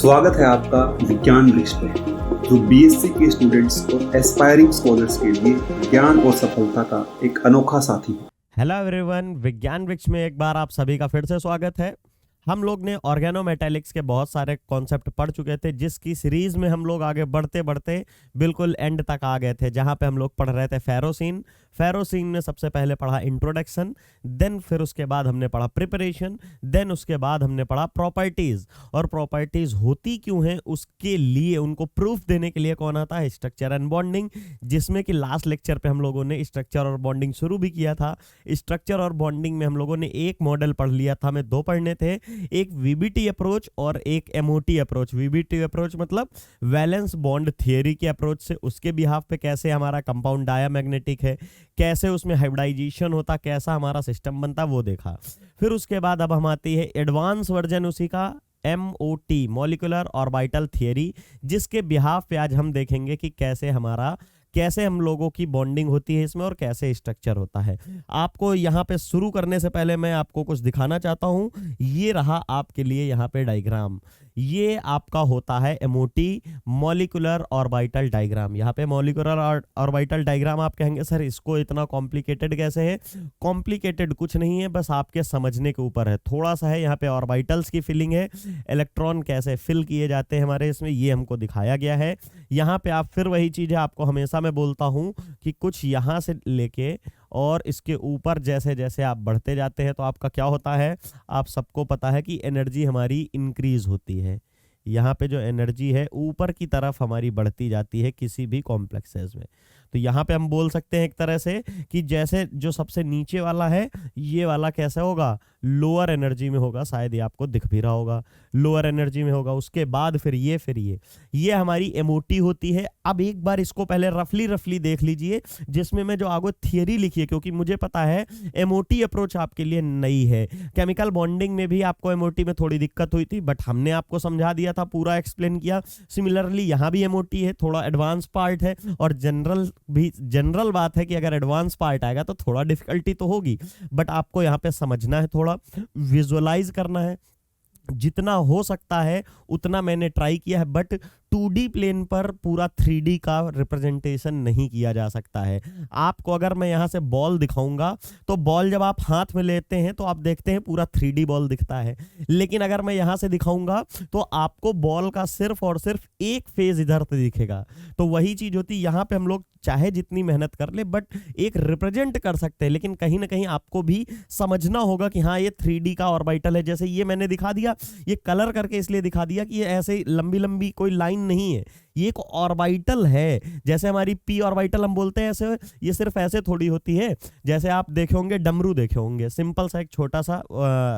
स्वागत है आपका विज्ञान वृक्ष पर, जो बीएससी के स्टूडेंट्स और एस्पायरिंग स्कॉलर्स के लिए ज्ञान और सफलता का एक अनोखा साथी है। हेलो एवरीवन, विज्ञान वृक्ष में एक बार आप सभी का फिर से स्वागत है। हम लोग ने ऑर्गेनोमेटेलिक्स के बहुत सारे कॉन्सेप्ट पढ़ चुके थे, जिसकी सीरीज में हम लोग आगे बढ़ते बढ़ते बिल्कुल एंड तक आ गए थे, जहां पे हम लोग पढ़ रहे थे फेरोसीन में सबसे पहले पढ़ा इंट्रोडक्शन, देन फिर उसके बाद हमने पढ़ा प्रिपरेशन, देन उसके बाद हमने पढ़ा प्रॉपर्टीज। और प्रॉपर्टीज होती क्यों हैं उसके लिए, उनको प्रूफ देने के लिए कौन आता है, स्ट्रक्चर एंड बॉन्डिंग, जिसमें कि लास्ट लेक्चर पे हम लोगों ने स्ट्रक्चर और बॉन्डिंग शुरू भी किया था। स्ट्रक्चर और बॉन्डिंग में हम लोगों ने एक मॉडल पढ़ लिया था, हमें दो पढ़ने थे, एक वीबीटी अप्रोच और एक एमओटी अप्रोच। वीबीटी अप्रोच मतलब वैलेंस बॉन्ड थियरी के अप्रोच से, उसके बिहाफ पे कैसे हमारा कंपाउंड डायामैग्नेटिक है, कैसे उसमें हाइब्रिडाइजेशन होता, कैसा हमारा सिस्टम बनता, वो देखा। फिर उसके बाद अब हम आती है एडवांस वर्जन उसी का, एमओटी मॉलिक्यूलर ऑर्बिटल थियरी, जिसके बिहाफ पे आज हम देखेंगे कि कैसे हम लोगों की बॉन्डिंग होती है इसमें और कैसे स्ट्रक्चर होता है। आपको यहाँ पे शुरू करने से पहले मैं आपको कुछ दिखाना चाहता हूँ। ये रहा आपके लिए यहाँ पे डायग्राम, ये आपका होता है एमओटी मॉलिक्यूलर ऑर्बिटल डायग्राम। यहाँ पे मॉलिक्यूलर ऑर्बिटल डायग्राम आप कहेंगे सर इसको इतना कॉम्प्लिकेटेड कैसे है? कॉम्प्लिकेटेड कुछ नहीं है, बस आपके समझने के ऊपर है, थोड़ा सा है। यहाँ पे ऑर्बिटल्स की फिलिंग है, इलेक्ट्रॉन कैसे फिल किए जाते हैं हमारे इसमें, ये हमको दिखाया गया है। यहाँ पे आप फिर वही चीज़ है, आपको हमेशा मैं बोलता हूँ कि कुछ यहाँ से लेके और इसके ऊपर जैसे जैसे आप बढ़ते जाते हैं तो आपका क्या होता है, आप सबको पता है कि एनर्जी हमारी इंक्रीज होती है। यहाँ पे जो एनर्जी है ऊपर की तरफ हमारी बढ़ती जाती है किसी भी कॉम्प्लेक्सेस में। तो यहाँ पे हम बोल सकते हैं एक तरह से कि जैसे जो सबसे नीचे वाला है, ये वाला कैसा होगा, लोअर एनर्जी में होगा, शायद ये आपको दिख भी रहा होगा, लोअर एनर्जी में होगा। उसके बाद फिर ये हमारी एमओटी होती है। अब एक बार इसको पहले रफली देख लीजिए, जिसमें मैं जो आगे थियरी लिखी है, क्योंकि मुझे पता है एमओटी अप्रोच आपके लिए नई है। केमिकल बॉन्डिंग में भी आपको एमओटी में थोड़ी दिक्कत हुई थी, बट हमने आपको समझा दिया था, पूरा एक्सप्लेन किया। सिमिलरली यहाँ भी एमओटी है, थोड़ा एडवांस पार्ट है, और जनरल बात है कि अगर एडवांस पार्ट आएगा तो थोड़ा डिफिकल्टी तो होगी, बट आपको यहाँ पे समझना है, थोड़ा विजुअलाइज करना है। जितना हो सकता है उतना मैंने ट्राई किया है, बट 2D प्लेन पर पूरा 3D का रिप्रेजेंटेशन नहीं किया जा सकता है। आपको अगर मैं यहाँ से बॉल दिखाऊंगा तो बॉल जब आप हाथ में लेते हैं तो आप देखते हैं पूरा 3D बॉल दिखता है, लेकिन अगर मैं यहाँ से दिखाऊंगा तो आपको बॉल का सिर्फ और सिर्फ एक फेज इधर से दिखेगा। तो वही चीज होती है, यहाँ पे हम लोग चाहे जितनी मेहनत कर ले बट एक रिप्रेजेंट कर सकते हैं, लेकिन कहीं ना कहीं आपको भी समझना होगा कि हाँ ये 3D का ऑर्बिटल है। जैसे ये मैंने दिखा दिया, ये कलर करके इसलिए दिखा दिया कि ये ऐसे लंबी लंबी कोई लाइन नहीं है, ये एक ऑर्बिटल है। जैसे हमारी पी ऑर्बिटल हम बोलते हैं, ऐसे ये सिर्फ ऐसे थोड़ी होती है। जैसे आप देखे होंगे डमरू देखे होंगे, सिंपल सा एक छोटा सा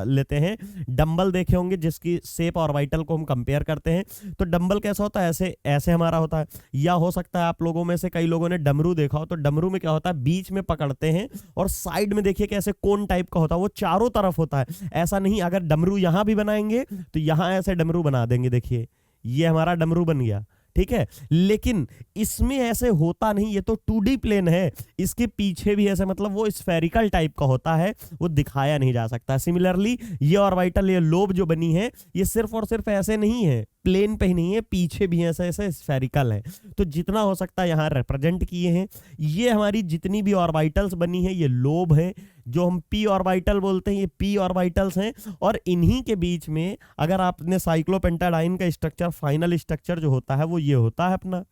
लेते हैं डंबल देखे होंगे, जिसकी शेप ऑर्बिटल को हम कंपेयर करते हैं। तो डंबल कैसा होता है, ऐसे ऐसे हमारा होता है। या हो सकता है आप लोगों में से कई लोगों ने डमरू देखा हो, तो डमरू में क्या होता है, बीच में पकड़ते हैं और साइड में देखिए कैसे कोन टाइप का होता है, वो चारों तरफ होता है। ऐसा नहीं, अगर डमरू यहां भी बनाएंगे तो यहां ऐसे डमरू बना देंगे, देखिए ये हमारा डमरू बन गया, ठीक है। लेकिन इसमें ऐसे होता नहीं, ये तो 2D प्लेन है, इसके पीछे भी ऐसे मतलब वो स्फेरिकल टाइप का होता है, वो दिखाया नहीं जा सकता। सिमिलरली ये ऑर्बिटल, ये लोब जो बनी है, ये सिर्फ और सिर्फ ऐसे नहीं है, प्लेन पे ही नहीं है, पीछे भी ऐसे ऐसे स्फेरिकल है। तो जितना हो सकता है यहाँ रिप्रेजेंट किए हैं। ये हमारी जितनी भी ऑर्बिटल्स बनी है, ये लोब है, जो हम पी ऑर्बिटल बोलते हैं, ये पी ऑर्बिटल्स हैं। और इन्हीं के बीच में अगर आपने साइक्लोपेंटाडाइन का स्ट्रक्चर, फाइनल स्ट्रक्चर जो होता है वो ये होता है अपना।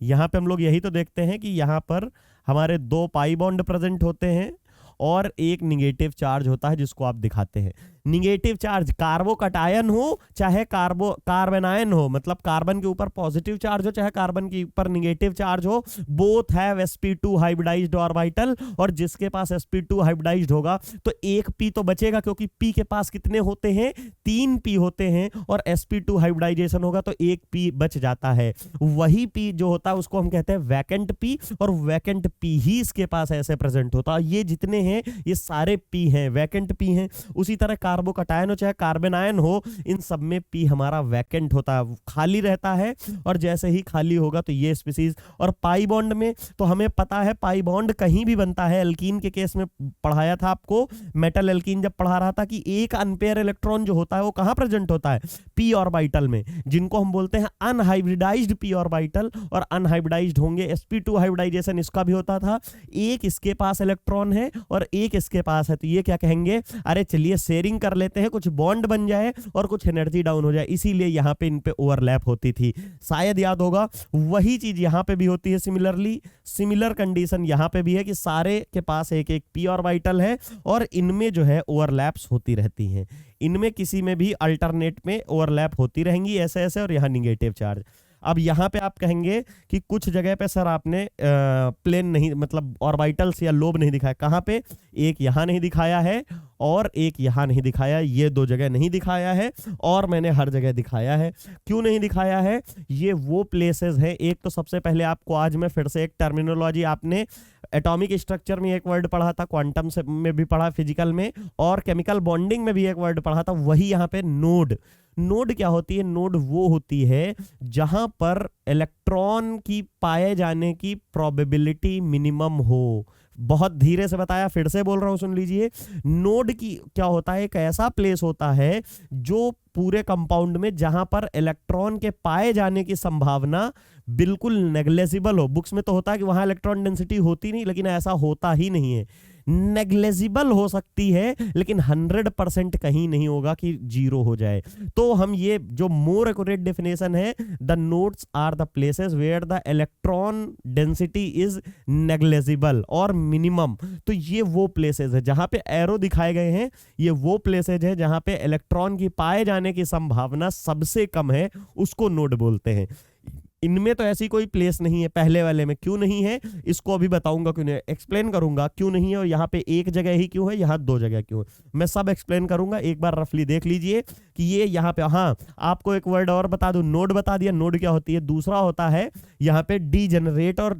यहाँ पे हम लोग यही तो देखते हैं कि यहाँ पर हमारे 2 पाई बॉन्ड प्रेजेंट होते हैं और एक निगेटिव चार्ज होता है, जिसको आप दिखाते हैं। निगेटिव चार्ज कार्बोकटायन हो चाहे कार्बनायन हो, मतलब कार्बन के ऊपर पॉजिटिव चार्ज हो चाहे कार्बन के ऊपर निगेटिव चार्ज हो, both have sp2 hybridised orbital. और जिसके पास sp2 हाइब्रिडाइज्ड होगा तो एक p तो बचेगा, क्योंकि p के पास कितने होते हैं, 3 p होते हैं, और sp2 हाइब्रिडाइजेशन होगा तो एक p बच जाता है। वही p जो होता है उसको हम कहते हैं वैकेंट p, और वैकेंट p ही इसके पास ऐसे प्रेजेंट होता है। ये जितने हैं ये सारे पी हैं, वैकेंट पी हैं। उसी तरह कार्बोकटायन हो चाहे कार्बन आयन हो, इन सब में पी हमारा वैकेंट होता है, खाली रहता है। और जैसे ही खाली होगा तो ये स्पीसीज। और पाई बॉन्ड में तो हमें पता है पाई बॉन्ड कहीं भी बनता है। एल्कीन के केस में पढ़ाया था आपको, मेटल एल्कीन जब पढ़ा रहा था कि एक अनपेयर इलेक्ट्रॉन जो होता है वो कहां प्रेजेंट होता है, पी ऑर्बिटल में, जिनको हम बोलते हैं अनहाइब्रिडाइज्ड पी ऑर्बिटल। और अनहाइब्रिडाइज्ड होंगे, sp2 हाइब्रिडाइजेशन इसका भी होता था, एक इसके पास इलेक्ट्रॉन है और एक इसके पास है, तो ये क्या कहेंगे, अरे चलिए शेयरिंग कर लेते हैं, कुछ बॉन्ड बन जाए और कुछ एनर्जी डाउन हो जाए। इसीलिए यहां पे इन पे ओवरलैप होती थी, शायद याद होगा। वही चीज यहां पे भी होती है सिमिलरली। सिमिलर कंडीशन यहां पे भी है कि सारे के पास एक एक पी ऑर्बिटल है और इनमें जो है ओवरलैप्स होती रहती हैं। इनमें किसी में भी अल्टरनेट में ओवरलैप होती रहेंगी ऐसे ऐसे, और यहाँ निगेटिव चार्ज। अब यहाँ पे आप कहेंगे कि कुछ जगह पे सर आपने प्लेन नहीं, मतलब ऑर्बिटल्स या लोब नहीं दिखाया। कहाँ पे, एक यहाँ नहीं दिखाया है और एक यहाँ नहीं दिखाया, ये दो जगह नहीं दिखाया है, और मैंने हर जगह दिखाया है। क्यों नहीं दिखाया है, ये वो प्लेसेस है। एक तो सबसे पहले आपको आज मैं फिर से एक टर्मिनोलॉजी, आपने एटॉमिक स्ट्रक्चर में एक वर्ड पढ़ा था, क्वांटम से में भी पढ़ा, फिजिकल में, और केमिकल बॉन्डिंग में भी एक वर्ड पढ़ा था, वही यहाँ पे नोड। नोड क्या होती है, नोड वो होती है जहां पर इलेक्ट्रॉन की पाए जाने की प्रोबेबिलिटी मिनिमम हो। बहुत धीरे से बताया, फिर से बोल रहा हूं, सुन लीजिए। नोड की क्या होता है, एक ऐसा प्लेस होता है जो पूरे कंपाउंड में जहां पर इलेक्ट्रॉन के पाए जाने की संभावना बिल्कुल नेग्लेजिबल हो। बुक्स में तो होता है कि वहां इलेक्ट्रॉन डेंसिटी होती नहीं, लेकिन ऐसा होता ही नहीं है। नेग्लेजिबल हो सकती है लेकिन 100% कहीं नहीं होगा कि जीरो हो जाए। तो हम ये जो मोर एक्यूरेट डेफिनेशन है, the nodes are the places where the electron density is negligible और मिनिमम। तो ये वो प्लेसेस है जहां पे एरो दिखाए गए हैं, ये वो प्लेसेस है जहां पे इलेक्ट्रॉन की पाए जाने की संभावना सबसे कम है, उसको नोड बोलते हैं। इनमें तो ऐसी कोई प्लेस नहीं है, पहले वाले में क्यों नहीं है इसको अभी बताऊंगा, क्यों नहीं, एक्सप्लेन करूंगा क्यों नहीं है, और यहाँ पे एक जगह ही क्यों है, यहाँ दो जगह क्यों है, मैं सब एक्सप्लेन करूंगा। एक बार रफली देख लीजिए कि ये यहाँ पे, हाँ आपको एक वर्ड और बता दूं, नोड बता दिया, नोड क्या होती है। दूसरा होता है यहाँ पे डीजेनरेट और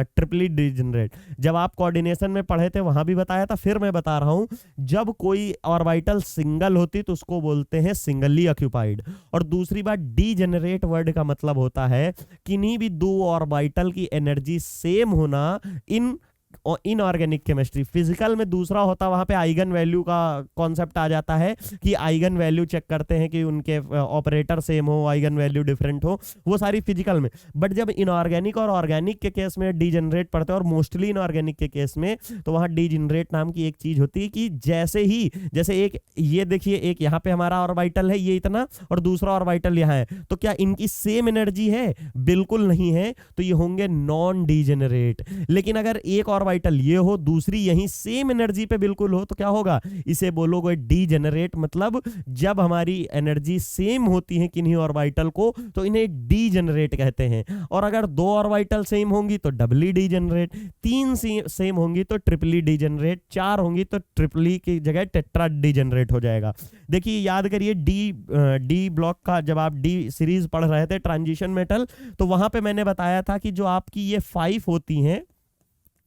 ट्रिपली डीजेनरेट। जब आप कोऑर्डिनेशन में पढ़े थे वहां भी बताया था, फिर मैं बता रहा हूं, जब कोई ऑर्बिटल सिंगल होती तो उसको बोलते हैं सिंगली ऑक्यूपाइड। और दूसरी बात, डीजेनरेट वर्ड का मतलब होता है किन्हीं भी दो ऑर्बिटल की एनर्जी सेम होना इन इनऑर्गेनिक केमिस्ट्री। फिजिकल में दूसरा होता, वहां पे आइगन वैल्यू का कॉन्सेप्ट आ जाता है कि आइगन वैल्यू चेक करते हैं कि उनके ऑपरेटर सेम हो, आइगन वैल्यू डिफरेंट हो, वो सारी फिजिकल में। बट जब इनऑर्गेनिक और ऑर्गेनिक के केस में डीजेनरेट पढ़ते हैं, और मोस्टली इनऑर्गेनिक के केस में, तो वहां डीजेनरेट नाम की एक चीज होती है कि जैसे एक ये देखिए, एक यहाँ पे हमारा ऑर्बिटल है ये इतना, और दूसरा ऑर्बिटल यहाँ है, तो क्या इनकी सेम एनर्जी है? बिल्कुल नहीं है, तो ये होंगे नॉन डीजेनरेट। लेकिन अगर एक ऑर्बिटल ये हो, दूसरी यहीं सेम एनर्जी पे बिल्कुल हो, तो क्या होगा, इसे बोलोगे डीजेनरेट। मतलब जब हमारी एनर्जी सेम होती है किन्हीं ऑर्बिटल को, तो इन्हें डीजेनरेट कहते हैं। और अगर दो ऑर्बिटल सेम होंगी तो डबली डीजेनरेट, तीन सेम होंगी तो ट्रिपली डीजेनरेट, चार होंगी तो ट्रिपली की जगह टेट्रा डीजेनरेट हो जाएगा। देखिए याद करिए, डी ब्लॉक का जब आप डी सीरीज पढ़ रहे थे, ट्रांजिशन मेटल, तो वहां पे मैंने बताया था कि जो आपकी ये 5 होती हैं,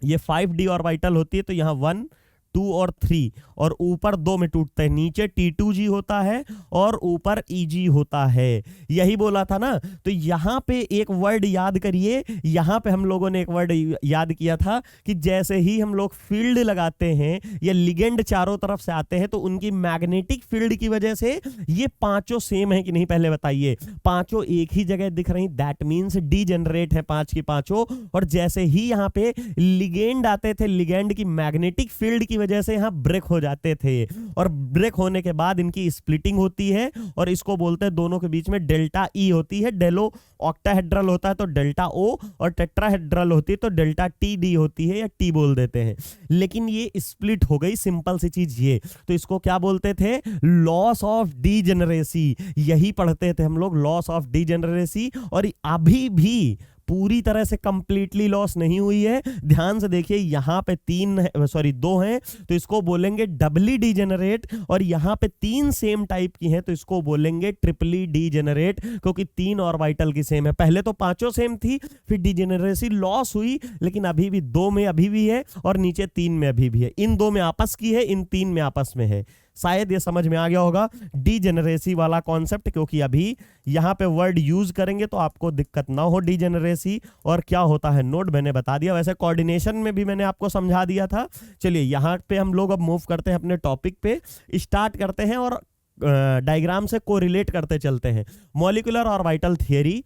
ये 5d ऑर्बिटल होती है, तो यहाँ 1, 2 और 3, और ऊपर 2 में टूटते हैं, नीचे T2g होता है और ऊपर Eg होता है। यही बोला था ना। तो यहाँ पे एक वर्ड याद करिए, यहाँ पे हम लोगों ने एक वर्ड याद किया था कि जैसे ही हम लोग फील्ड लगाते हैं या लिगेंड चारों तरफ से आते हैं, तो उनकी मैग्नेटिक फील्ड की वजह से ये पांचों सेम है कि नहीं, पहले बताइए। पांचों एक ही जगह दिख रही, दैट मीन्स डीजेनरेट है पांच की पांचों। और जैसे ही यहाँ पे लिगेंड आते थे, लिगेंड की मैग्नेटिक फील्ड की वजह से यहां ब्रेक हो जाते थे, और ब्रेक होने के बाद इनकी स्प्लिटिंग होती है, और इसको बोलते हैं, दोनों के बीच में डेल्टा ई होती है। डेलो ऑक्टाहेड्रल होता है तो डेल्टा ओ, और टेट्राहेड्रल होती है तो डेल्टा टी डी होती है, या टी बोल देते हैं। लेकिन ये स्प्लिट हो गई, सिंपल सी चीज ये, तो इसको क्या बोलते थे, लॉस ऑफ डीजेनरेसी। यही पढ़ते थे हम लोग, लॉस ऑफ डीजेनरेसी। और अभी भी पूरी तरह से कंप्लीटली लॉस नहीं हुई है। ध्यान से देखिए, यहाँ पे 2 हैं तो इसको बोलेंगे डबली डीजेनरेट, और यहाँ पे 3 सेम टाइप की हैं तो इसको बोलेंगे ट्रिपली डीजेनरेट, क्योंकि 3 ऑर्बिटल की सेम है। पहले तो 5 सेम थी, फिर डीजेनरेसी लॉस हुई, लेकिन अभी भी 2 में अभी भी है और नीचे 3 में अभी भी है। इन 2 में आपस की है, इन 3 में आपस में है। शायद ये समझ में आ गया होगा डीजेनरेसी वाला कॉन्सेप्ट, क्योंकि अभी यहां पे वर्ड यूज करेंगे तो आपको दिक्कत ना हो। डीजेनरेसी और क्या होता है नोड मैंने बता दिया, वैसे कोऑर्डिनेशन में भी मैंने आपको समझा दिया था। चलिए यहां पे हम लोग अब मूव करते हैं अपने टॉपिक पे, स्टार्ट करते हैं और डायग्राम से कोरिलेट करते चलते हैं। Molecular orbital theory.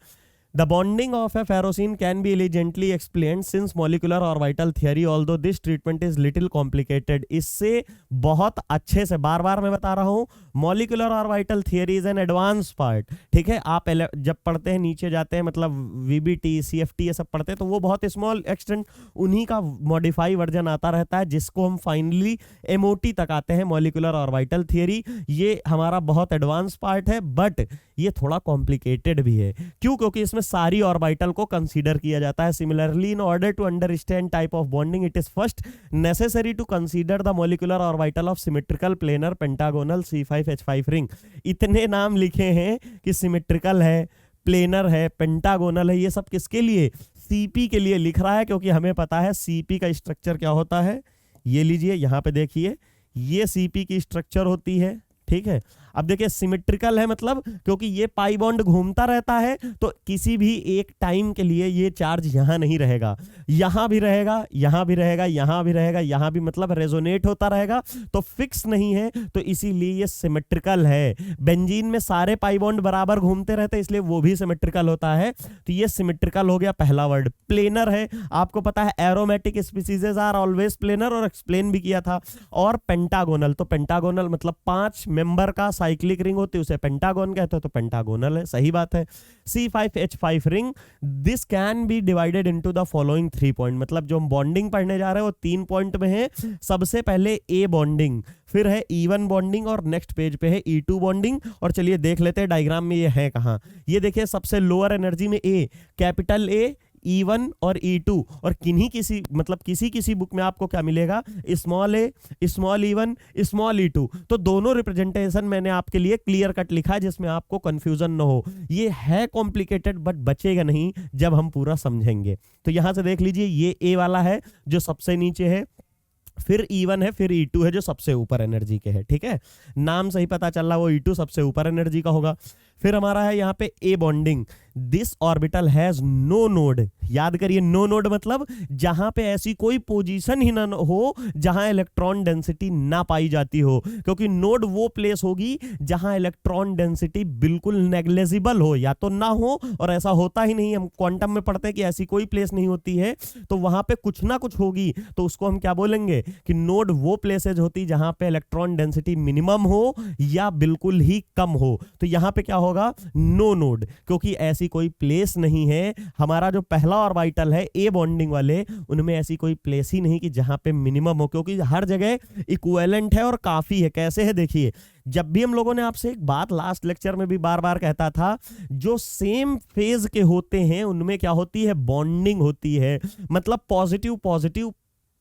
The bonding of a ferrocene can be elegantly explained since molecular orbital theory, although this treatment is little complicated। इससे बहुत अच्छे से, बार बार मैं बता रहा हूँ, molecular orbital theory is an advance part. ठीक है, आप जब पढ़ते हैं नीचे जाते हैं, मतलब वीबीटी सीएफटी ये सब पढ़ते हैं, तो वो बहुत स्मॉल एक्सटेंट उन्हीं का मॉडिफाई वर्जन आता रहता है, जिसको हम फाइनली एमओटी तक आते हैं। मॉलिक्यूलर ऑर्बिटल थियरी ये हमारा बहुत एडवांस पार्ट है, बट ये थोड़ा कॉम्प्लिकेटेड भी है। क्यों? क्योंकि इसमें सारी ऑर्बिटल को कंसीडर किया जाता है। Similarly, in order to understand type of bonding, it is first necessary to consider the molecular orbital of symmetrical, planar, pentagonal, C5H5 ring. इतने नाम लिखे हैं कि सिमेट्रिकल है, प्लेनर है, पेंटागोनल है, ये सब किसके लिए? सीपी के लिए लिख रहा है, क्योंकि हमें पता है सीपी का स्ट्रक्चर क्या होता है। ये लीजिए, यहां पे देखिए, ये सीपी की स्ट्रक्चर होती है। ठीक है, अब देखिए सिमेट्रिकल है, मतलब क्योंकि ये पाई बॉन्ड घूमता रहता है, तो किसी भी एक टाइम के लिए ये चार्ज यहां नहीं रहेगा, यहां भी रहेगा, यहां भी रहेगा, यहां भी रहेगा, यहां भी, मतलब रेजोनेट होता रहेगा, तो फिक्स नहीं है, तो इसीलिए ये सिमेट्रिकल है। बेंजीन में सारे पाई बॉन्ड बराबर घूमते रहते हैं, इसलिए वो भी सिमेट्रिकल होता है, तो ये सिमेट्रिकल हो गया पहला वर्ड। प्लेनर है, आपको पता है aromatic species are always planar, और एक्सप्लेन भी किया था। और पेंटागोनल, तो पेंटागोनल मतलब 5 मेंबर का साइक्लिक रिंग होती है, उसे पेंटागोन कहते हैं, तो पेंटागोनल है, सही बात है। C5H5 ring, this can be divided into the following 3 point, मतलब जो हम बॉन्डिंग पढ़ने जा रहे हैं वो 3 पॉइंट में है। सबसे पहले ए बॉन्डिंग, फिर है E1 बॉन्डिंग, और नेक्स्ट पेज पे है E2 बॉन्डिंग। और चलिए देख लेते हैं डायग्राम में ये है कहां। ये देखिए सबसे लोअर एनर्जी में ए, कैपिटल ए, E1 और E2, और किसी बुक में आपको क्या मिलेगा? स्मॉल ए, स्मॉल E1, स्मॉल E2। तो दोनों रिप्रेजेंटेशन मैंने आपके लिए क्लियर कट लिखा है, जिसमें आपको कंफ्यूजन ना हो। ये है कॉम्प्लिकेटेड, बट बचेगा नहीं जब हम पूरा समझेंगे। तो यहां से देख लीजिए, ये ए वाला है जो सबसे नीचे है, फिर E1 है, फिर E2 है जो सबसे ऊपर एनर्जी के है। ठीक है, नाम सही पता चल रहा, वो E2 सबसे ऊपर एनर्जी का होगा। फिर हमारा है यहाँ पे a bonding, this orbital has no node. याद करिए, नो नोड मतलब जहां पे ऐसी कोई पोजीशन ही ना हो जहां इलेक्ट्रॉन डेंसिटी ना पाई जाती हो, क्योंकि नोड वो प्लेस होगी जहां इलेक्ट्रॉन डेंसिटी बिल्कुल नेग्लेजिबल हो, या तो ना हो, और ऐसा होता ही नहीं। हम क्वांटम में पढ़ते हैं कि ऐसी कोई प्लेस नहीं होती है, तो वहां पे कुछ ना कुछ होगी, तो उसको हम क्या बोलेंगे कि नोड वो प्लेसेज होती जहां पे इलेक्ट्रॉन डेंसिटी मिनिमम हो या बिल्कुल ही कम हो। तो यहां पे क्या होगा? नो नोड, क्योंकि ऐसी कोई प्लेस नहीं है। हमारा जो पहला ऑर्बिटल है ए बॉन्डिंग वाले, उनमें ऐसी कोई प्लेस ही नहीं कि जहां पे मिनिमम हो, क्योंकि हर जगह इक्विवेलेंट है और काफी है। कैसे है देखिए, जब भी हम लोगों ने आपसे एक बात लास्ट लेक्चर में भी बार बार कहता था, जो सेम फेज के होते हैं उनमें क्या होती है? बॉन्डिंग होती है, मतलब पॉजिटिव पॉजिटिव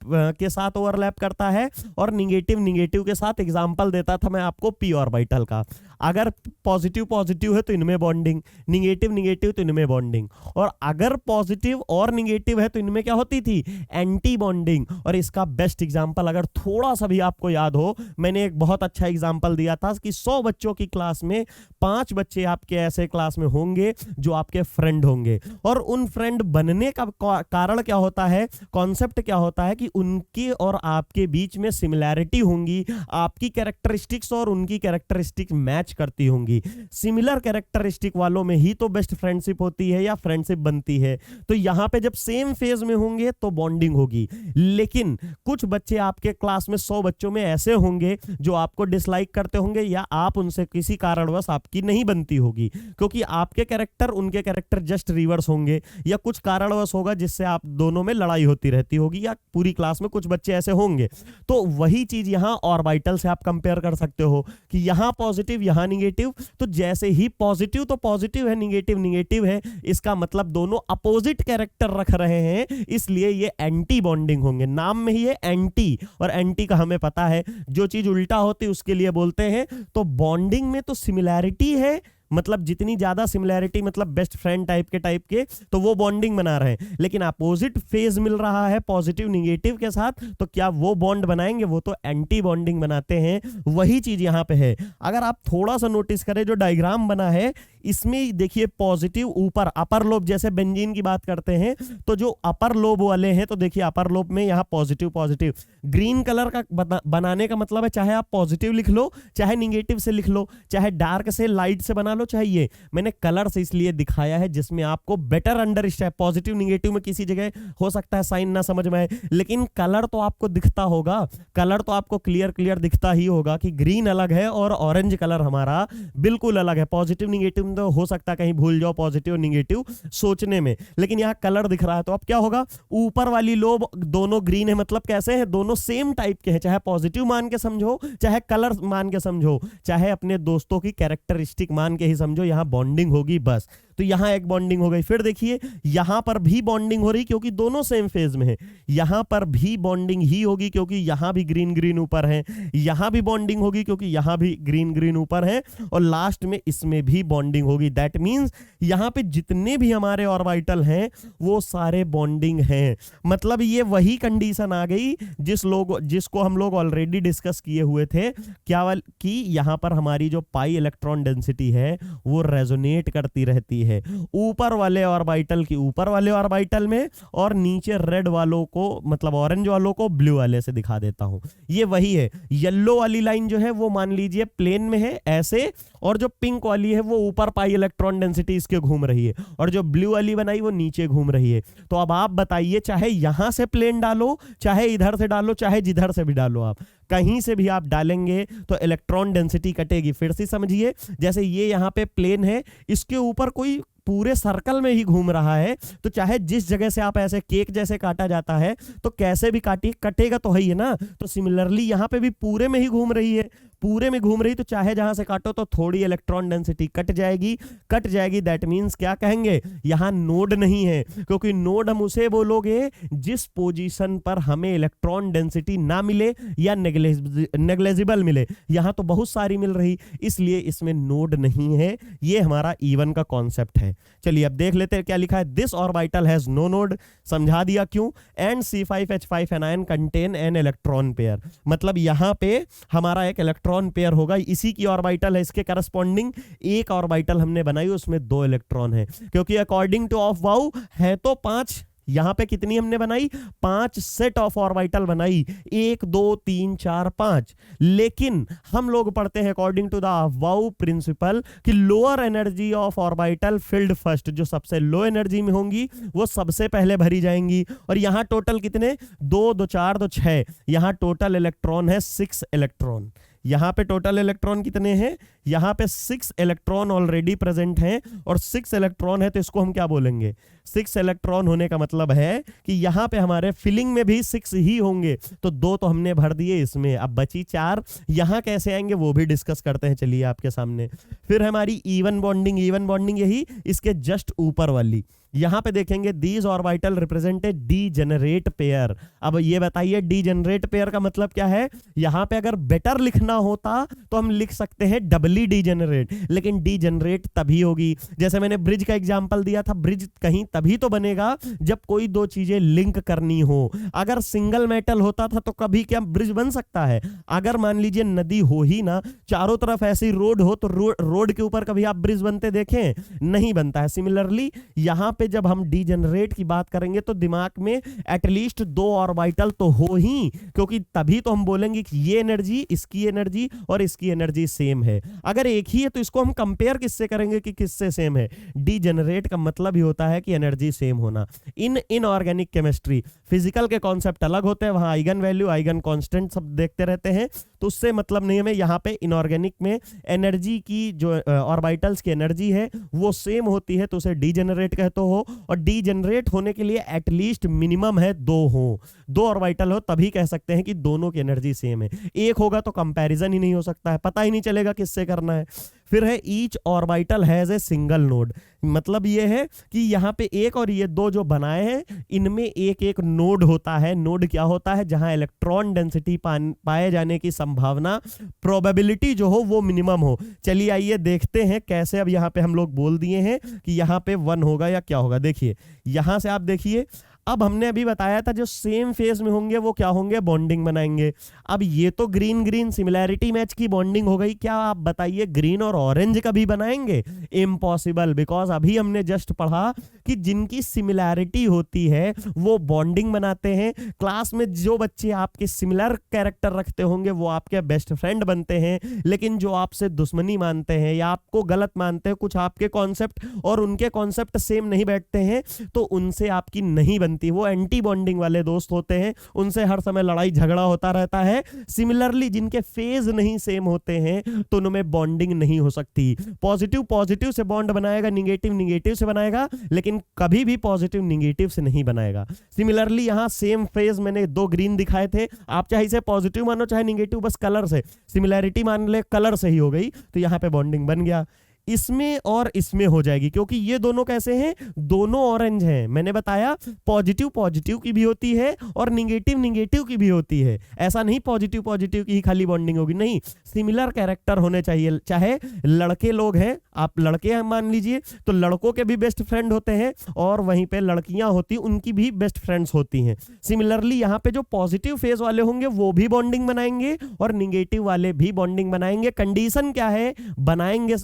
के साथ ओवरलैप करता है, और निगेटिव निगेटिव के साथ। एग्जांपल देता था मैं आपको पी ऑर्बिटल का, अगर पॉजिटिव पॉजिटिव है तो इनमें बॉन्डिंग, निगेटिव निगेटिव तो इनमें बॉन्डिंग, और अगर पॉजिटिव और निगेटिव है तो इनमें क्या होती थी? Anti bonding. और इसका बेस्ट एग्जांपल अगर थोड़ा सा भी आपको याद हो, मैंने एक बहुत अच्छा एग्जांपल दिया था कि 100 बच्चों की क्लास में 5 बच्चे आपके ऐसे क्लास में होंगे जो आपके फ्रेंड होंगे, और उन फ्रेंड बनने का कारण क्या होता है? कॉन्सेप्ट क्या होता है कि उनके और आपके बीच में सिमिलैरिटी होंगी, आपकी कैरेक्टरिस्टिक्स और उनकी कैरेक्टरिस्टिक मैच करती होंगी। सिमिलर कैरेक्टरिस्टिक वालों में ही तो बेस्ट फ्रेंडशिप होती है या फ्रेंडशिप बनती है। तो यहां पे जब सेम फेज में होंगे तो बॉन्डिंग होगी, लेकिन कुछ बच्चे आपके क्लास में 100 बच्चों में ऐसे होंगे जो आपको डिसलाइक करते होंगे, या आप उनसे किसी कारणवश आपकी नहीं बनती होगी, क्योंकि आपके कैरेक्टर उनके कैरेक्टर जस्ट रिवर्स होंगे, या कुछ कारणवश होगा जिससे आप दोनों में लड़ाई होती रहती होगी, या पूरी क्लास में कुछ बच्चे ऐसे होंगे। तो वही चीज यहां ऑर्बिटल से आप कंपेयर कर सकते हो कि यहां पॉजिटिव यहां यहाँ निगेटिव, तो जैसे ही पॉजिटिव तो पॉजिटिव है, निगेटिव निगेटिव है, इसका मतलब दोनों अपोजिट कैरेक्टर रख रहे हैं, इसलिए ये एंटी बॉन्डिंग होंगे। नाम में ही है एंटी, और एंटी का हमें पता है जो चीज उल्टा होती है उसके लिए बोलते हैं। तो बॉन्डिंग में तो सिमिलैरिटी है, मतलब जितनी ज्यादा सिमिलैरिटी, मतलब बेस्ट फ्रेंड टाइप के, तो वो बॉन्डिंग बना रहे हैं। लेकिन अपोजिट फेज मिल रहा है पॉजिटिव निगेटिव के साथ, तो क्या वो बॉन्ड बनाएंगे? वो तो एंटी बॉन्डिंग बनाते हैं। वही चीज यहां पे है। अगर आप थोड़ा सा नोटिस करें, जो डायग्राम बना है इसमें देखिए पॉजिटिव ऊपर अपर लोब, जैसे बेंजीन की बात करते हैं तो जो अपर लोब वाले हैं, तो देखिए अपर लोब में यहाँ पॉजिटिव पॉजिटिव, ग्रीन कलर का बनाने का मतलब है चाहे आप पॉजिटिव लिख लो, चाहे निगेटिव से लिख लो, चाहे डार्क से लाइट से बना लो, चाहे ये मैंने कलर से इसलिए दिखाया है जिसमें आपको बेटर अंडरस्टैंड। पॉजिटिव निगेटिव में किसी जगह हो सकता है साइन ना समझ में आए, लेकिन कलर तो आपको दिखता होगा, कलर तो आपको क्लियर दिखता ही होगा कि ग्रीन अलग है और ऑरेंज कलर हमारा बिल्कुल अलग है। पॉजिटिव निगेटिव तो हो सकता है कहीं भूल जाओ पॉजिटिव निगेटिव सोचने में, लेकिन यहां कलर दिख रहा है। तो अब क्या होगा, ऊपर वाली लोब दोनों ग्रीन है, मतलब कैसे हैं, दोनों सेम टाइप के हैं। चाहे पॉजिटिव मान के समझो, चाहे कलर मान के समझो, चाहे अपने दोस्तों की कैरेक्टरिस्टिक मान के ही समझो, यहां बॉन्डिंग होगी बस। तो यहां एक बॉन्डिंग हो गई। फिर देखिए यहां पर भी बॉन्डिंग हो रही क्योंकि दोनों सेम फेज में है। यहां पर भी बॉन्डिंग ही होगी क्योंकि यहां भी ग्रीन ग्रीन ऊपर है, यहां भी बॉन्डिंग होगी क्योंकि यहां भी ग्रीन ग्रीन ऊपर है, और लास्ट में इसमें भी बॉन्डिंग होगी। दैट मींस यहां पे जितने भी हमारे ऑर्बिटल हैं वो सारे बॉन्डिंग हैं। मतलब ये वही कंडीशन आ गई जिसको हम लोग ऑलरेडी डिस्कस किए हुए थे, क्या कि यहां पर हमारी जो पाई इलेक्ट्रॉन डेंसिटी है वो रेजोनेट करती रहती है ऊपर वाले ऑर्बिटल की ऊपर वाले ऑर्बिटल में, और नीचे रेड वालों को, मतलब ऑरेंज वालों को ब्लू वाले से दिखा देता हूं। ये वही है। येलो वाली लाइन जो है वो मान लीजिए प्लेन में है ऐसे, और जो पिंक वाली है वो ऊपर पाई इलेक्ट्रॉन डेंसिटी इसके घूम रही है, और जो ब्लू वाली बनाई वो नीचे घूम रही है। तो अब आप बताइए, चाहे यहां से प्लेन डालो, चाहे इधर से डालो, चाहे जिधर से भी डालो, आप कहीं से भी आप डालेंगे तो इलेक्ट्रॉन डेंसिटी कटेगी। फिर से समझिए, जैसे ये यहां पे प्लेन है, इसके ऊपर कोई पूरे सर्कल में ही घूम रहा है, तो चाहे जिस जगह से आप ऐसे केक जैसे काटा जाता है तो कैसे भी काटिए कटेगा तो है ना। तो सिमिलरली यहां पे भी पूरे में ही घूम रही है, पूरे में घूम रही, तो चाहे जहां से काटो तो थोड़ी इलेक्ट्रॉन डेंसिटी कट जाएगी। दैट मींस क्या कहेंगे, यहां नोड नहीं है, क्योंकि नोड हम उसे बोलोगे जिस पोजीशन पर हमें इलेक्ट्रॉन डेंसिटी ना मिले या नेग्लेजिबल मिले। यहां तो बहुत सारी मिल रही, इसलिए इसमें नोड नहीं है। ये हमारा E1 का कॉन्सेप्ट है। चलिए अब देख लेते हैं क्या लिखा है। This orbital has no node, समझा दिया क्यों, and C5H5 anion contain an electron pair. मतलब यहां पे हमारा एक इलेक्ट्रॉन पेयर होगा, इसी की ऑर्बिटल है, इसके करस्पॉन्डिंग एक ऑर्बिटल हमने बनाई, उसमें 2 इलेक्ट्रॉन है, क्योंकि अकॉर्डिंग टू ऑफ वाउ है तो 5। यहां पे कितनी हमने बनाई, 5 सेट ऑफ ऑर्बिटल बनाई, 1 2 3 4 5। लेकिन हम लोग पढ़ते हैं according to the Aufbau principle कि lower energy of orbital filled first, जो सबसे लो एनर्जी में होंगी वो सबसे पहले भरी जाएंगी। और यहां टोटल कितने, 2 2 4 2 6, यहां टोटल इलेक्ट्रॉन है 6 इलेक्ट्रॉन। यहां पे टोटल इलेक्ट्रॉन कितने हैं, यहां पे 6 इलेक्ट्रॉन ऑलरेडी प्रेजेंट हैं, और 6 इलेक्ट्रॉन है तो इसको हम क्या बोलेंगे, 6 इलेक्ट्रॉन होने का मतलब है कि यहां पे हमारे फिलिंग में भी 6 ही होंगे। तो 2 तो हमने भर दिए इसमें, अब बची 4। यहां कैसे आएंगे वो भी डिस्कस करते हैं, चलिए आपके सामने। फिर हमारी E1 बॉन्डिंग यही इसके जस्ट ऊपर वाली, यहां पे देखेंगे these orbital represent a degenerate pair. अब ये बताइए डीजेनरेट पेयर का मतलब क्या है। यहां पे अगर बेटर लिखना होता तो हम लिख सकते हैं डबली डीजेनरेट, लेकिन डीजेनरेट तभी होगी, जैसे मैंने ब्रिज का एग्जांपल दिया था, ब्रिज कहीं तभी तो बनेगा जब कोई 2 चीजें लिंक करनी हो। अगर सिंगल मेटल होता था तो कभी क्या ब्रिज बन सकता है। अगर मान लीजिए नदी हो ही ना, चारों तरफ ऐसी रोड हो, तो रोड के ऊपर कभी आप ब्रिज बनते देखें, नहीं बनता है। सिमिलरली यहां पे जब हम डीजेनरेट की बात करेंगे तो दिमाग में एटलीस्ट 2 ऑर्बिटल तो हो ही, क्योंकि तभी तो हम बोलेंगे कि ये एनर्जी, इसकी एनर्जी और इसकी एनर्जी सेम है। अगर एक ही है तो इसको हम कंपेयर किससे करेंगे कि किससे सेम है। डीजेनरेट का मतलब ही होता है कि एनर्जी सेम होना। इन इनऑर्गेनिक केमिस्ट्री, फिजिकल के कॉन्सेप्ट अलग होते हैं, वहां आइगन वैल्यू आइगन कांस्टेंट सब देखते रहते हैं, तो उससे मतलब नहीं है। यहाँ पे इनऑर्गेनिक में एनर्जी की जो ऑर्बिटल्स की एनर्जी है वो सेम होती है, तो उसे डीजेनरेट कहते हो। और डीजेनरेट होने के लिए एटलीस्ट मिनिमम है 2 हो, 2 ऑर्बिटल हो, तभी कह सकते हैं कि दोनों की एनर्जी सेम है। एक होगा तो कंपैरिजन ही नहीं हो सकता है, पता ही नहीं चलेगा किससे करना है। फिर है each orbital has a single node, मतलब ये है कि यहाँ पे एक और ये दो जो बनाए हैं इनमें एक एक नोड होता है। नोड क्या होता है? जहां इलेक्ट्रॉन डेंसिटी पाए जाने की संभावना, प्रोबेबिलिटी जो हो वो मिनिमम हो। चलिए आइए देखते हैं कैसे। अब यहाँ पे हम लोग बोल दिए हैं कि यहाँ पे 1 होगा या क्या होगा। देखिए यहां से आप देखिए, अब हमने अभी बताया था जो सेम फेज में होंगे वो क्या होंगे? बॉन्डिंग बनाएंगे। अब ये तो ग्रीन ग्रीन सिमिलैरिटी मैच की बॉन्डिंग हो गई, क्या आप बताइए ग्रीन और ऑरेंज कभी बनाएंगे? इम्पॉसिबल, बिकॉज अभी हमने जस्ट पढ़ा कि जिनकी सिमिलैरिटी होती है वो बॉन्डिंग बनाते हैं। क्लास में जो बच्चे आपके सिमिलर कैरेक्टर रखते होंगे वो आपके बेस्ट फ्रेंड बनते हैं, लेकिन जो आपसे दुश्मनी मानते हैं या आपको गलत मानते हैं, कुछ आपके कॉन्सेप्ट और उनके कॉन्सेप्ट सेम नहीं बैठते हैं, तो उनसे आपकी नहीं बनती। वो एंटी बॉन्डिंग वाले दोस्त होते हैं, उनसे हर समय लड़ाई झगड़ा होता रहता है। सिमिलरली जिनके फेज नहीं सेम होते हैं तो उनमें बॉन्डिंग नहीं हो सकती। पॉजिटिव पॉजिटिव से बॉन्ड बनाएगा, निगेटिव निगेटिव से बनाएगा, लेकिन कभी भी पॉजिटिव निगेटिव से नहीं बनाएगा। सिमिलरली यहां सेम फेज मैंने 2 ग्रीन दिखाए थे, आप चाहे इसे पॉजिटिव मानो चाहे निगेटिव, बस कलर से सिमिलैरिटी मान ले, कलर से ही हो गई, तो यहां पे बॉन्डिंग बन गया। इसमें और इसमें हो जाएगी, क्योंकि ये दोनों कैसे हैं? दोनों ऑरेंज हैं। मैंने बताया पॉजिटिव पॉजिटिव की भी होती है और निगेटिव निगेटिव की भी होती है। ऐसा नहीं पॉजिटिव पॉजिटिव की ही खाली बॉन्डिंग होगी, नहीं, सिमिलर कैरेक्टर होने चाहिए। चाहे लड़के लोग हैं, आप लड़के हैं मान लीजिए, तो लड़कों के भी बेस्ट फ्रेंड होते हैं, और वहीं पे लड़कियां होती उनकी भी बेस्ट फ्रेंड्स होती हैं। सिमिलरली यहाँ पे जो पॉजिटिव फेज वाले होंगे वो भी बॉन्डिंग बनाएंगे और निगेटिव वाले भी बॉन्डिंग बनाएंगे। कंडीशन क्या है? बनाएंगे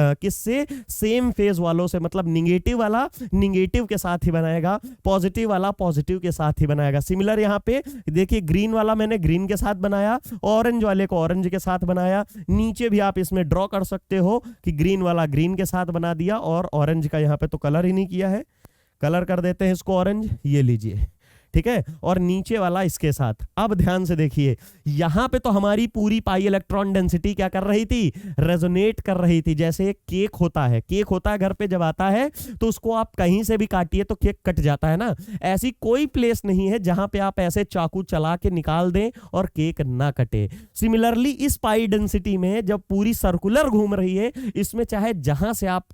किससे? सेम फेज वालों से, मतलब निगेटिव वाला निगेटिव के साथ ही बनाएगा, पॉजिटिव वाला पॉजिटिव के साथ ही बनाएगा। सिमिलर यहाँ पे देखिए, ग्रीन वाला मैंने ग्रीन के साथ बनाया, ऑरेंज वाले को ऑरेंज के साथ बनाया। नीचे भी आप इसमें ड्रॉ कर सकते हो कि ग्रीन वाला ग्रीन के साथ बना दिया, और ऑरेंज का यहाँ पे तो कलर ही नहीं किया है, कलर कर देते हैं इसको ऑरेंज, ये लीजिए, ठीक है, और नीचे वाला इसके साथ। अब ध्यान से देखिए, यहां पे तो हमारी पूरी पाई इलेक्ट्रॉन डेंसिटी क्या कर रही थी? रेजोनेट कर रही थी। जैसे एक केक होता है, केक होता है घर पे जब आता है तो उसको आप कहीं से भी काटिए तो केक कट जाता है ना। ऐसी कोई प्लेस नहीं है जहां पे आप ऐसे चाकू चला के निकाल दें और केक ना कटे। सिमिलरली इस पाई डेंसिटी में जब पूरी सर्कुलर घूम रही है, इसमें चाहे जहां से आप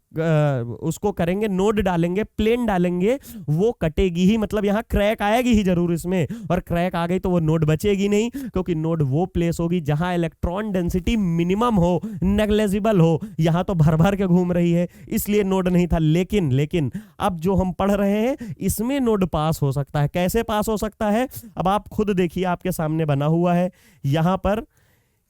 उसको करेंगे, नोड डालेंगे, प्लेन डालेंगे, वो कटेगी ही, मतलब यहां क्रैक आएगी ही जरूर इसमें, और क्रैक आ गई तो वो नोड बचेगी नहीं, क्योंकि नोड वो प्लेस होगी जहां इलेक्ट्रॉन डेंसिटी मिनिमम हो, नेग्लेजिबल हो। यहां तो भर भर के घूम रही है, इसलिए नोड नहीं था। लेकिन अब जो हम पढ़ रहे हैं इसमें नोड पास हो सकता है। कैसे पास हो सकता है? अब आप खुद देखिए, आपके सामने बना हुआ है। यहां पर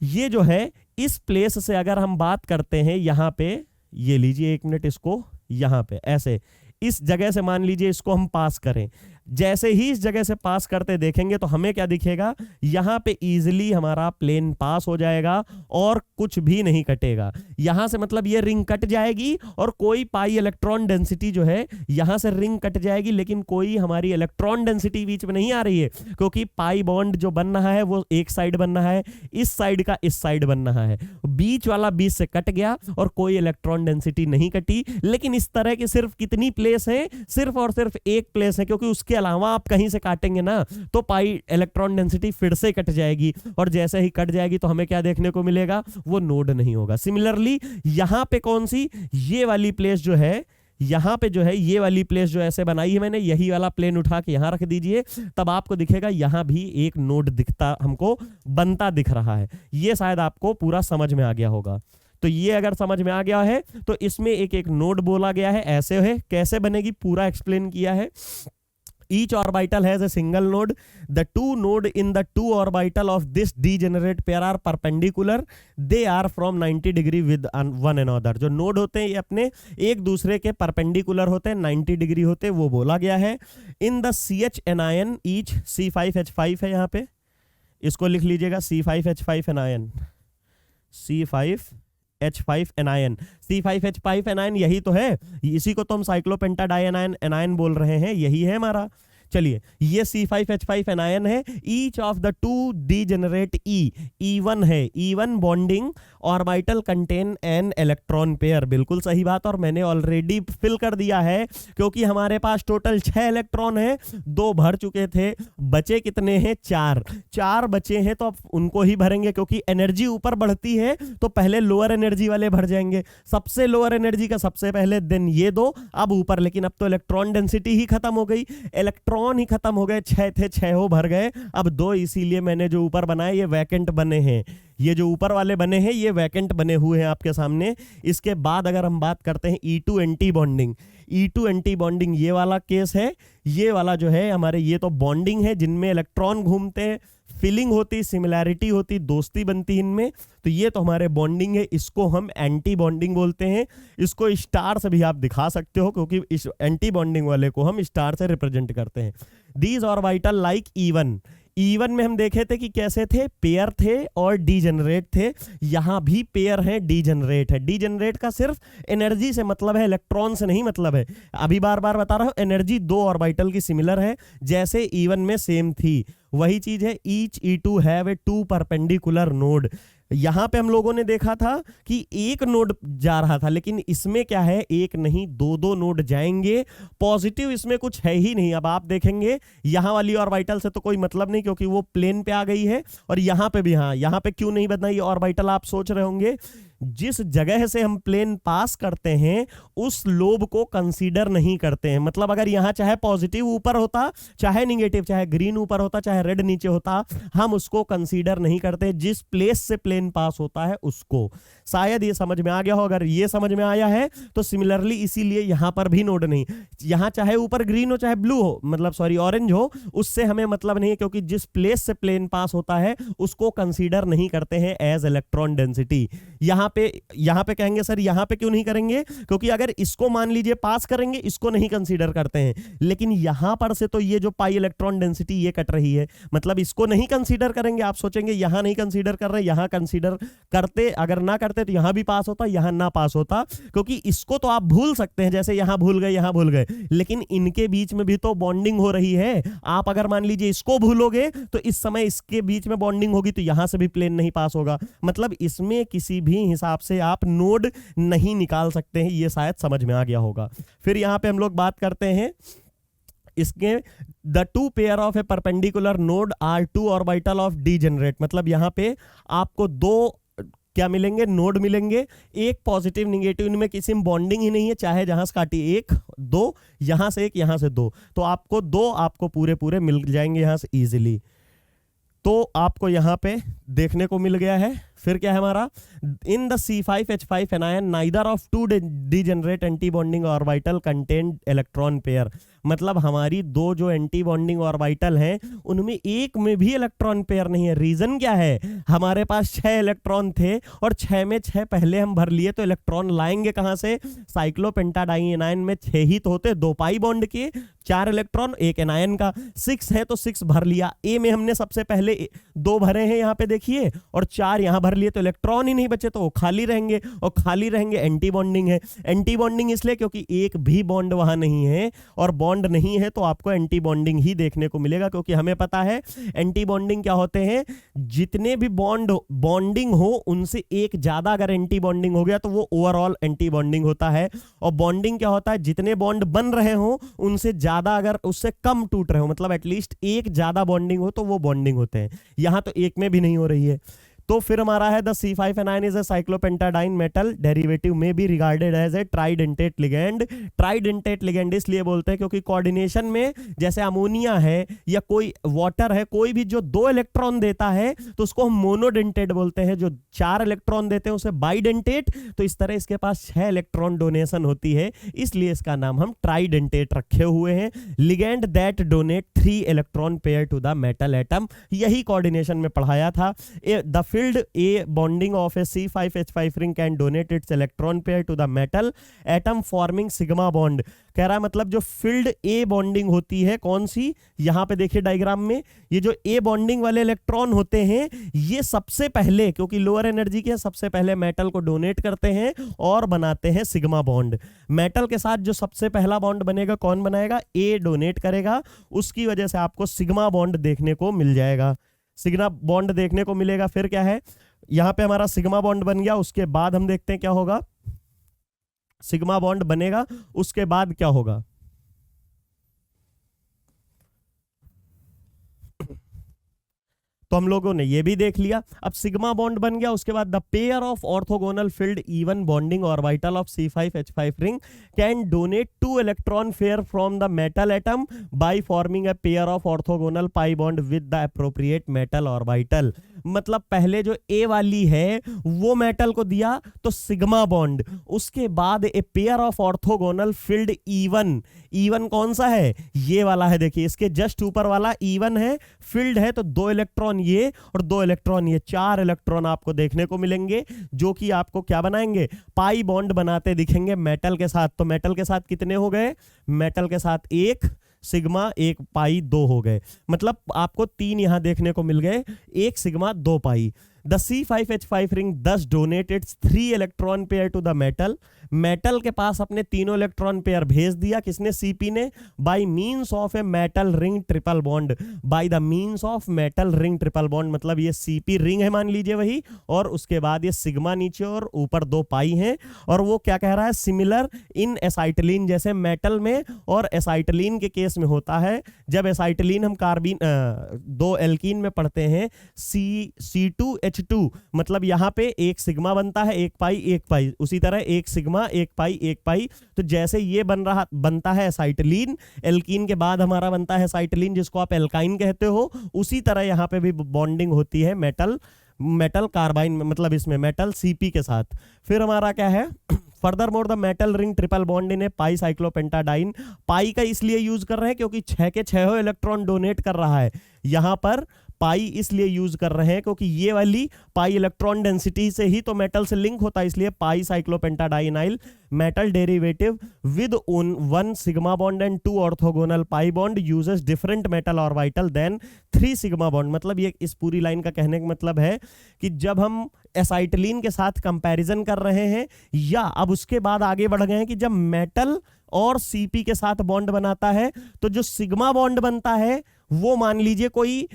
ये जो है, इस प्लेस से अगर हम बात करते हैं, यहां पे ये लीजिए, 1 मिनट, इसको यहां पे ऐसे इस जगह से मान लीजिए इसको हम पास करें। जैसे ही इस जगह से पास करते देखेंगे तो हमें क्या दिखेगा? यहां पे इजीली हमारा प्लेन पास हो जाएगा और कुछ भी नहीं कटेगा। यहां से मतलब ये रिंग कट जाएगी और कोई पाई इलेक्ट्रॉन डेंसिटी जो है, यहां से रिंग कट जाएगी, लेकिन कोई हमारी इलेक्ट्रॉन डेंसिटी बीच में नहीं आ रही है, क्योंकि पाई बॉन्ड जो बन रहा है वो एक साइड बन रहा है, इस साइड का इस साइड बन रहा है। बीच वाला बीच से कट गया और कोई इलेक्ट्रॉन डेंसिटी नहीं कटी। लेकिन इस तरह की सिर्फ कितनी प्लेस है? सिर्फ और सिर्फ एक प्लेस है, क्योंकि उसके अलावा आप कहीं से काटेंगे ना तो पाई इलेक्ट्रॉन डेंसिटी फिर से कट जाएगी, और जैसे ही कट जाएगी तो हमें क्या देखने को मिलेगा? वो नोड नहीं होगा। सिमिलरली यहां पे कौन सी? ये वाली प्लेस जो है, यहां पे जो है, ये वाली प्लेस जो ऐसे बनाई है मैंने, यही वाला प्लेन उठा के यहां रख दीजिए, तब आपको दिखेगा यहां भी एक नोड दिखता, हमको बनता दिख रहा है। ये शायद आपको पूरा समझ में आ गया होगा। तो ये अगर समझ में आ गया है तो इसमें एक एक नोड बोला गया है, ऐसे है, कैसे बनेगी पूरा एक्सप्लेन किया है। Each orbital has a single node. The two node in the two orbital of this degenerate pair are perpendicular. They are from 90 degree with one another. जो नोड होते हैं ये अपने एक दूसरे के परपेंडिकुलर होते हैं, 90 डिग्री होते हैं, वो बोला गया है। In the CH anion each C5H5 है, यहाँ पे इसको लिख लीजिएगा, C5H5 anion, C5H5 anion, C5H5 anion यही तो है, इसी को तो हम साइक्लोपेंटाडाइनाइन एनायन बोल रहे हैं, यही है हमारा। चलिए ये C5H5 एनायन है, each of the two degenerate E1 है, E1 bonding orbital contain an electron pair. बिल्कुल सही बात, और मैंने ऑलरेडी फिल कर दिया है क्योंकि हमारे पास टोटल 6 इलेक्ट्रॉन है, 2 भर चुके थे, बचे कितने हैं 4 बचे हैं, तो अब उनको ही भरेंगे क्योंकि एनर्जी ऊपर बढ़ती है तो पहले लोअर एनर्जी वाले भर जाएंगे, सबसे लोअर एनर्जी का सबसे पहले, देन ये 2, अब ऊपर। लेकिन अब तो इलेक्ट्रॉन डेंसिटी ही खत्म हो गई, इलेक्ट्रॉन ही खत्म हो गए, 6 थे 6 हो भर गए, अब 2, इसीलिए मैंने जो ऊपर बनाए ये वैकेंट बने हैं, ये जो ऊपर वाले बने हैं ये वैकेंट बने हुए हैं आपके सामने। इसके बाद अगर हम बात करते हैं E2 anti bonding, E2 anti bonding ये वाला केस है, ये वाला जो है हमारे, ये तो बॉन्डिंग है जिनमें इलेक्ट्रॉन घूमते हैं, फीलिंग होती, सिमिलैरिटी होती, दोस्ती बनती इनमें, तो ये तो हमारे बॉन्डिंग है, इसको हम एंटी बॉन्डिंग बोलते हैं। इसको स्टार से भी आप दिखा सकते हो क्योंकि इस एंटी बॉन्डिंग वाले को हम स्टार से रिप्रेजेंट करते हैं। दीज ऑर्बिटल लाइक E1 में हम देखे थे कि कैसे थे, पेयर थे और डीजेनरेट थे, यहां भी पेयर है, डीजेनरेट है। डीजेनरेट का सिर्फ एनर्जी से मतलब है, इलेक्ट्रॉन से नहीं मतलब है, अभी बार बार बता रहा हूं, एनर्जी 2 ऑर्बिटल की सिमिलर है जैसे E1 में सेम थी, वही चीज है। Each E2 have a 2 perpendicular node. यहां पे हम लोगों ने देखा था कि एक नोड जा रहा था, लेकिन इसमें क्या है, एक नहीं 2 नोड जाएंगे, पॉजिटिव इसमें कुछ है ही नहीं। अब आप देखेंगे यहां वाली ऑर्बिटल से तो कोई मतलब नहीं क्योंकि वो प्लेन पे आ गई है, और यहां पे भी, हाँ यहां पे क्यों नहीं बदला ये ऑर्बिटल, आप सोच रहे होंगे जिस जगह से हम प्लेन पास करते हैं उस लोब को कंसीडर नहीं करते हैं। मतलब अगर यहां चाहे पॉजिटिव ऊपर होता, चाहे निगेटिव, चाहे ग्रीन ऊपर होता, चाहे रेड नीचे होता, हम उसको कंसीडर नहीं करते, जिस प्लेस से प्लेन पास होता है उसको। शायद ये समझ में आ गया हो, अगर ये समझ में आया है तो सिमिलरली इसीलिए यहां पर भी नोड नहीं, यहां चाहे ऊपर ग्रीन हो चाहे ब्लू हो, मतलब सॉरी ऑरेंज हो, उससे हमें मतलब नहीं है क्योंकि जिस प्लेस से प्लेन पास होता है उसको कंसीडर नहीं करते हैं एज इलेक्ट्रॉन डेंसिटी। यहां पे कहेंगे सर यहां पे क्यों नहीं करेंगे, क्योंकि अगर इसको मान लीजिए पास करेंगे इसको नहीं कंसीडर करते हैं, लेकिन यहां पर से तो ये जो पाई इलेक्ट्रॉन डेंसिटी ये कट रही है, मतलब इसको नहीं कंसीडर करेंगे। आप सोचेंगे यहां नहीं कंसीडर कर रहे, यहां कंसीडर करते, अगर ना करते तो यहां भी पास होता, यहां ना पास होता, क्योंकि इसको तो आप भूल सकते हैं, जैसे यहां भूल गए यहां भूल गए, लेकिन इनके बीच में भी तो बॉन्डिंग हो रही है। आप अगर मान लीजिए इसको भूलोगे तो इस समय इसके बीच में बॉन्डिंग होगी तो यहां से भी प्लेन नहीं पास होगा, मतलब इसमें किसी भी हिसाब से आप नोड नहीं निकाल सकते हैं। ये शायद समझ में आ गया होगा। फिर यहां पे हम लोग बात करते हैं इसके, the 2 pair of a perpendicular node are 2 orbital of degenerate. मतलब यहां पे आपको 2 क्या मिलेंगे, नोड मिलेंगे, एक पॉजिटिव निगेटिव, इनमें किसी में बॉन्डिंग ही नहीं है, चाहे जहां से काटी 1 2, यहां से 1 यहां से 2, तो आपको 2 आपको पूरे मिल जाएंगे यहां से इजीली। तो आपको यहां पे देखने को मिल गया है। फिर क्या है हमारा, in the C5H5 anion neither of 2 degenerate anti bonding orbital contain electron pair. मतलब हमारी 2 जो एंटी बॉन्डिंग ऑर्बिटल हैं उनमें एक में भी इलेक्ट्रॉन पेयर नहीं है। रीजन क्या है, हमारे पास 6 इलेक्ट्रॉन थे और 6 में 6 पहले हम भर लिए, तो इलेक्ट्रॉन लाएंगे कहां से, साइक्लोपेंटाडाइन एनायन में 6 ही तो होते, 2 पाई बॉन्ड के 4 इलेक्ट्रॉन, 1 एनायन का, 6 है तो 6 भर लिया। ए में हमने सबसे पहले 2 भरे हैं यहाँ पे देखिए, और 4 यहां भर लिए, तो इलेक्ट्रॉन ही नहीं बचे, तो वो खाली रहेंगे, और खाली रहेंगे एंटी बॉन्डिंग है। एंटी बॉन्डिंग इसलिए क्योंकि एक भी बॉन्ड वहां नहीं है, और बॉन्ड नहीं है तो आपको एंटी बॉन्डिंग ही देखने को मिलेगा, क्योंकि हमें पता है एंटी बॉन्डिंग क्या होते हैं, जितने भी बॉन्डिंग हो उनसे एक ज्यादा अगर एंटी बॉन्डिंग हो गया तो वो ओवरऑल एंटी बॉन्डिंग होता है। और बॉन्डिंग क्या होता है, जितने बॉन्ड बन रहे हो उनसे ज्यादा, अगर उससे कम टूट रहे हो, मतलब एटलीस्ट एक ज्यादा बॉन्डिंग हो तो वो बॉन्डिंग होते हैं। यहां तो एक में भी नहीं हो रही है। तो फिर हमारा है the C5 anion is a cyclopentadiene metal derivative may be regarded as a tridentate ligand. Tridentate ligand इसलिए बोलते हैं क्योंकि कोऑर्डिनेशन में जैसे अमोनिया है या कोई वाटर है, कोई भी जो 2 इलेक्ट्रॉन देता है तो उसको हम मोनोडेंटेट बोलते हैं, जो 4 इलेक्ट्रॉन देते हैं उसे बाइडेंटेट। तो इस तरह इसके पास 6 इलेक्ट्रॉन डोनेशन होती है, इसलिए इसका नाम हम ट्राइडेंटेट रखे हुए हैं। Ligand that donate 3 electron pair to the metal atom, यही कोऑर्डिनेशन में पढ़ाया था। The filled A bonding of a C5H5 ring can donate its electron pair to the metal atom forming sigma bond। कह रहा है मतलब जो filled A bonding होती है कौन सी, यहाँ पे देखिए डायग्राम में ये जो A bonding वाले इलेक्ट्रॉन होते हैं ये सबसे पहले, क्योंकि लोअर एनर्जी के सबसे पहले मेटल को डोनेट करते हैं और बनाते हैं सिग्मा बॉन्ड। मेटल के साथ जो सबसे पहला बॉन्ड बनेगा कौन बनाएगा, A डोनेट करेगा, उसकी वजह से आपको सिग्मा बॉन्ड देखने को मिल जाएगा, सिग्मा बॉन्ड देखने को मिलेगा। फिर क्या है, यहां पे हमारा सिग्मा बॉन्ड बन गया, उसके बाद हम देखते हैं क्या होगा, सिग्मा बॉन्ड बनेगा उसके बाद क्या होगा, तो हम लोगों ने ये भी देख लिया। अब सिग्मा बॉन्ड बन गया, उसके बाद the pair of orthogonal field even bonding orbital of C5H5 ring can donate 2 electron pair from the metal atom by forming a pair of orthogonal pi bond with the appropriate metal orbital. मतलब पहले जो ए वाली है वो metal को दिया तो sigma bond, उसके बाद a pair of orthogonal field even, even कौन सा है, ये वाला है, देखिए इसके जस्ट ऊपर वाला इवन है, फिल्ड है तो 2 इलेक्ट्रॉन ये और 2 इलेक्ट्रॉन ये, 4 इलेक्ट्रॉन आपको देखने को मिलेंगे जो कि आपको क्या बनाएंगे, पाई बॉन्ड बनाते दिखेंगे मेटल के साथ। तो मेटल के साथ कितने हो गए, मेटल के साथ 1 सिग्मा 1 पाई 2 हो गए, मतलब आपको 3 यहां देखने को मिल गए, 1 sigma 2 pi. The C5H5 ring thus donate its 3 electron pair to the metal, metal के पास अपने तीनों इलेक्ट्रॉन पेयर भेज दिया, किसने, सीपी ने, by means of a metal ring triple bond, by the means of metal ring triple bond, मतलब ये सीपी रिंग है मान लीजिए वही, और उसके बाद ये सिग्मा नीचे और ऊपर 2 पाई हैं। और वो क्या कह रहा है, सिमिलर इन एसाइटिलीन, जैसे मेटल में और एसाइटिलीन के केस में होता है, जब एसाइटिलीन हम कार्बिन 2 एल्कीन में पढ़ते हैं C2H2, मतलब यहाँ पे 1 सिग्मा बनता है, 1 पाई 1 पाई, उसी तरह 1 सिग्मा 1 पाई 1 पाई। तो जैसे ये बनता है एसाइटिलीन, एल्कीन के बाद हमारा बनता है एसाइटिलीन जिसको आप एल्काइन कहते हो, उसी तरह यहाँ पे भी बॉन्डिंग होती है मेटल कार्बाइन में, मतलब इसमें मेटल सीपी के साथ। फिर हमारा क्या है, furthermore the metal ring triple bond in a pi cyclopentadiene, pi का इसलिए यूज कर रहे हैं क्योंकि 6 के 6 इलेक्ट्रॉन डोनेट कर रहा है, यहां पर पाई इसलिए यूज कर रहे हैं क्योंकि ये वाली पाई इलेक्ट्रॉन डेंसिटी से ही तो मेटल से लिंक होता है, इसलिए pi cyclopentadienyl metal derivative with 1 sigma bond and 2 orthogonal pi bond uses different metal orbital than 3 sigma bond. मतलब ये इस पूरी लाइन का कहने का मतलब है कि जब हम एसाइटिलीन के साथ कंपैरिजन कर रहे हैं, या अब उसके बाद आगे बढ़ गए हैं कि जब मेटल और सीपी के साथ बॉन्ड बनाता है तो जो सिग्मा बॉन्ड बनता है वो मान लीजिए कोई